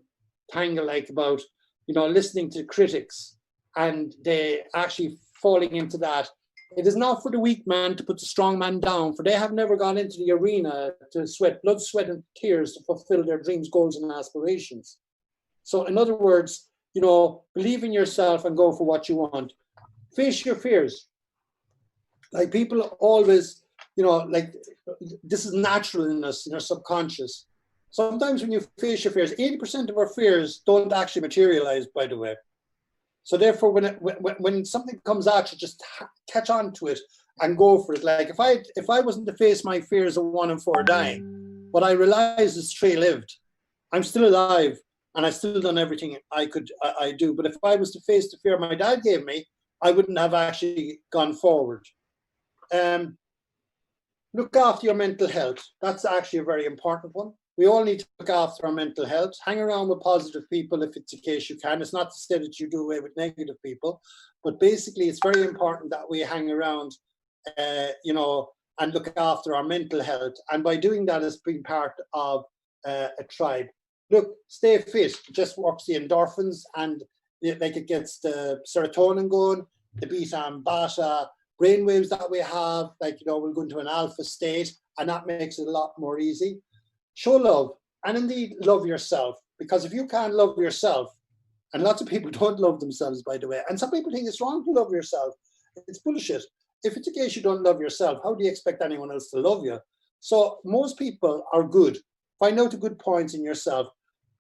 tangle about, listening to critics, and they actually falling into that. It is not for the weak man to put the strong man down, for they have never gone into the arena to sweat blood, sweat, and tears to fulfill their dreams, goals, and aspirations. So in other words, believe in yourself and go for what you want. Face your fears. Like people always, this is natural in us, in our subconscious. Sometimes when you face your fears, 80% of our fears don't actually materialize, by the way. So therefore, when something comes at you, just catch on to it and go for it. Like if I wasn't to face my fears of 1 in 4 dying, what I realized is 3 lived. I'm still alive and I still done everything I do. But if I was to face the fear my dad gave me, I wouldn't have actually gone forward. Look after your mental health. That's actually a very important one. We all need to look after our mental health. Hang around with positive people if it's the case you can. It's not to say that you do away with negative people, but basically it's very important that we hang around, and look after our mental health. And by doing that, as being part of a tribe. Look, stay fit. It just works the endorphins and it gets the serotonin going, the beta and beta brainwaves that we have, we'll go into an alpha state, and that makes it a lot more easy. Show love, and indeed love yourself, because if you can't love yourself, and lots of people don't love themselves, by the way, and some people think it's wrong to love yourself. It's bullshit. If it's a case you don't love yourself, how do you expect anyone else to love you? So most people are good. Find out the good points in yourself.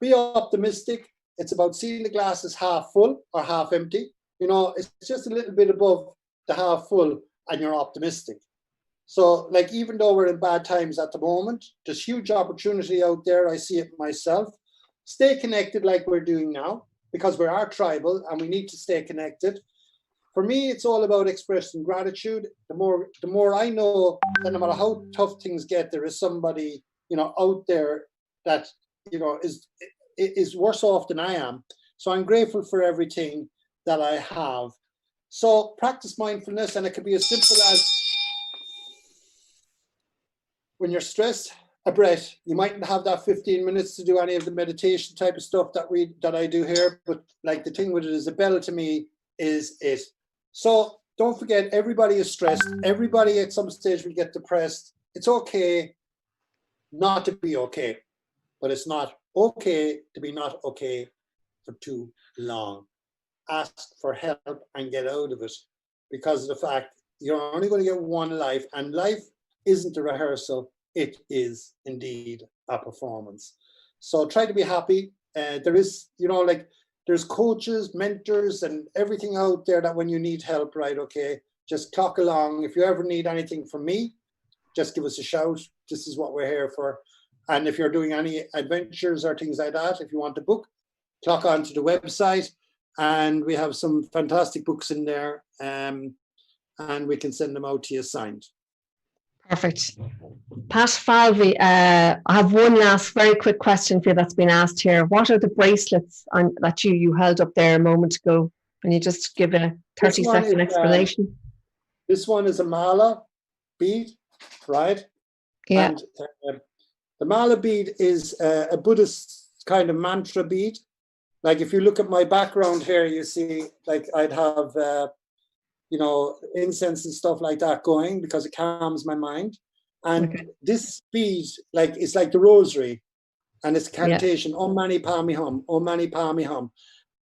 Be optimistic. It's about seeing the glass as half full or half empty. It's just a little bit above the half full and you're optimistic. So even though we're in bad times at the moment, there's huge opportunity out there. I see it myself. Stay connected like we're doing now, because we are tribal and we need to stay connected. For me, it's all about expressing gratitude. The more I know that no matter how tough things get, there is somebody, out there that, is worse off than I am. So I'm grateful for everything that I have. So practice mindfulness, and it can be as simple as, when you're stressed, a breath. You mightn't have that 15 minutes to do any of the meditation type of stuff that I do here, but the thing with it is, the bell to me is it. So don't forget, everybody is stressed. Everybody at some stage will get depressed. It's okay not to be okay, but it's not okay to be not okay for too long. Ask for help and get out of it, because of the fact you're only going to get one life, and life isn't a rehearsal. It is indeed a performance. So try to be happy. There is, there's coaches, mentors, and everything out there that when you need help, right, okay, just clock along. If you ever need anything from me, just give us a shout. This is what we're here for. And if you're doing any adventures or things like that, if you want to book, clock onto the website, and we have some fantastic books in there, and we can send them out to you signed. Perfect. Pat Falvey, I have one last very quick question for you that's been asked here. What are the bracelets that you held up there a moment ago? Can you just give a 30-second explanation? This one is a mala bead, right? Yeah. And the mala bead is a Buddhist kind of mantra bead. If you look at my background here, you see, I'd have, incense and stuff like that going, because it calms my mind. And this bead, it's like the rosary, and it's cantation, Om Mani Padme Hum, Om Mani Padme Hum.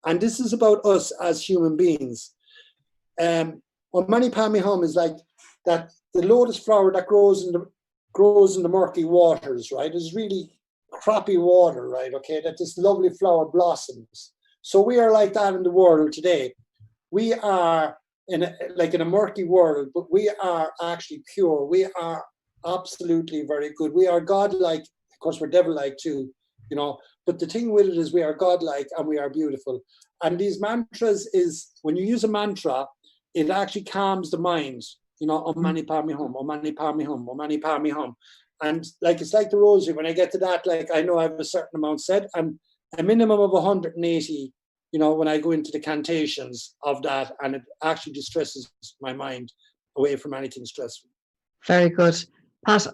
And this is about us as human beings. Om Mani Padme Hum is like that, the lotus flower that grows in the murky waters, right? It's really crappy water, right? Okay, that this lovely flower blossoms. So we are like that in the world today. We are in a murky world, but we are actually pure. We are absolutely very good. We are godlike. Of course, we're devil-like too, but the thing with it is, we are godlike and we are beautiful. And these mantras is, when you use a mantra, it actually calms the mind. Om Mani Padme Hum, Om Mani Padme Hum, Om Mani Padme Hum. And like, it's like the rosary. When I get to that, like, I know I have a certain amount said. I'm a minimum of 180, you know, when I go into the cantations of that, and it actually distresses my mind away from anything stressful. Very good. Pat,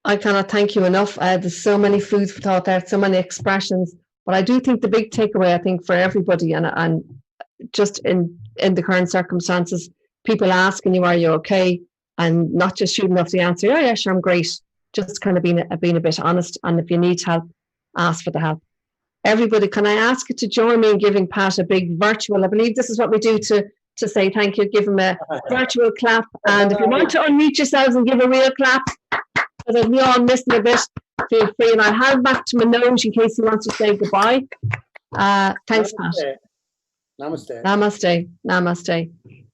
I cannot thank you enough. There's so many foods for thought there, so many expressions. But I do think the big takeaway, I think, for everybody, and just in the current circumstances, people asking you, are you okay? And not just shooting off the answer, oh yeah, sure, I'm great. Just kind of being a bit honest. And if you need help, ask for the help. Everybody, can I ask you to join me in giving Pat a big virtual, I believe this is what we do to say thank you, give him a virtual clap. And if you want to unmute yourselves and give a real clap, so that we all missed a bit, feel free. And I'll hand back to Manoj in case he wants to say goodbye. Thanks, Pat. Namaste. Namaste. Namaste.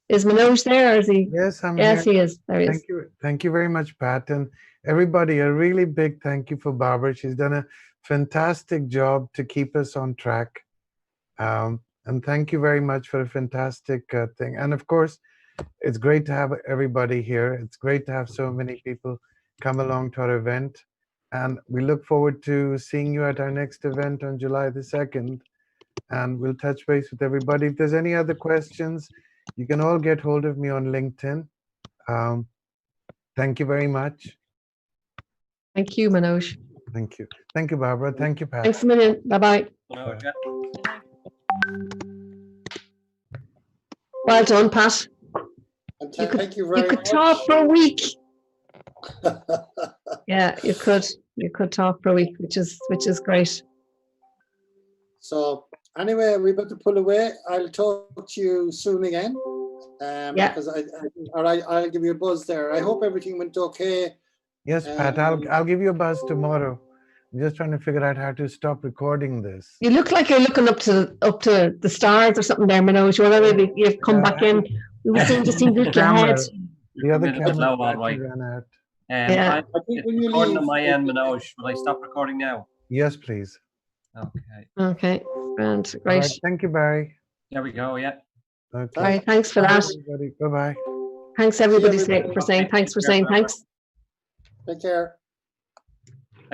Is Manoj there, or is he? Yes, I'm Yes, here. he is. There he is. Thank you. Thank you very much, Pat. And everybody, a really big thank you for Barbara. She's done a fantastic job to keep us on track. And thank you very much for a fantastic thing. And of course, it's great to have everybody here. It's great to have so many people come along to our event. And we look forward to seeing you at our next event on July the 2nd. And we'll touch base with everybody. If there's any other questions, you can all get hold of me on LinkedIn. Thank you very much. Thank you, Manoj. Thank you. Thank you, Barbara. Thank you, Pat. Thanks a million. Bye-bye. Well done, Pat. And thank you very You could much. talk for a week. Yeah, you could. You could talk for a week, which is great. So anyway, we better pull away. I'll talk to you soon again. Yeah. Because I'll give you a buzz there. I hope everything went okay. Yes, Pat, I'll give you a buzz tomorrow. I'm just trying to figure out how to stop recording this. You look like you're looking up to the stars or something there, Manoj. Or maybe you've come back in. We just seem to look ahead. The other Bit low, all camera right. ran out. Yeah. I think when you Recording leave, on my end, Manoj. Will I stop recording now? Yes, please. Okay. Okay. And All great. right, thank you, Barry. There we go. Yeah. Okay. All right. Thanks for that. Everybody, bye-bye. Thanks everybody everybody. for saying thanks. Take care, Thanks. take care.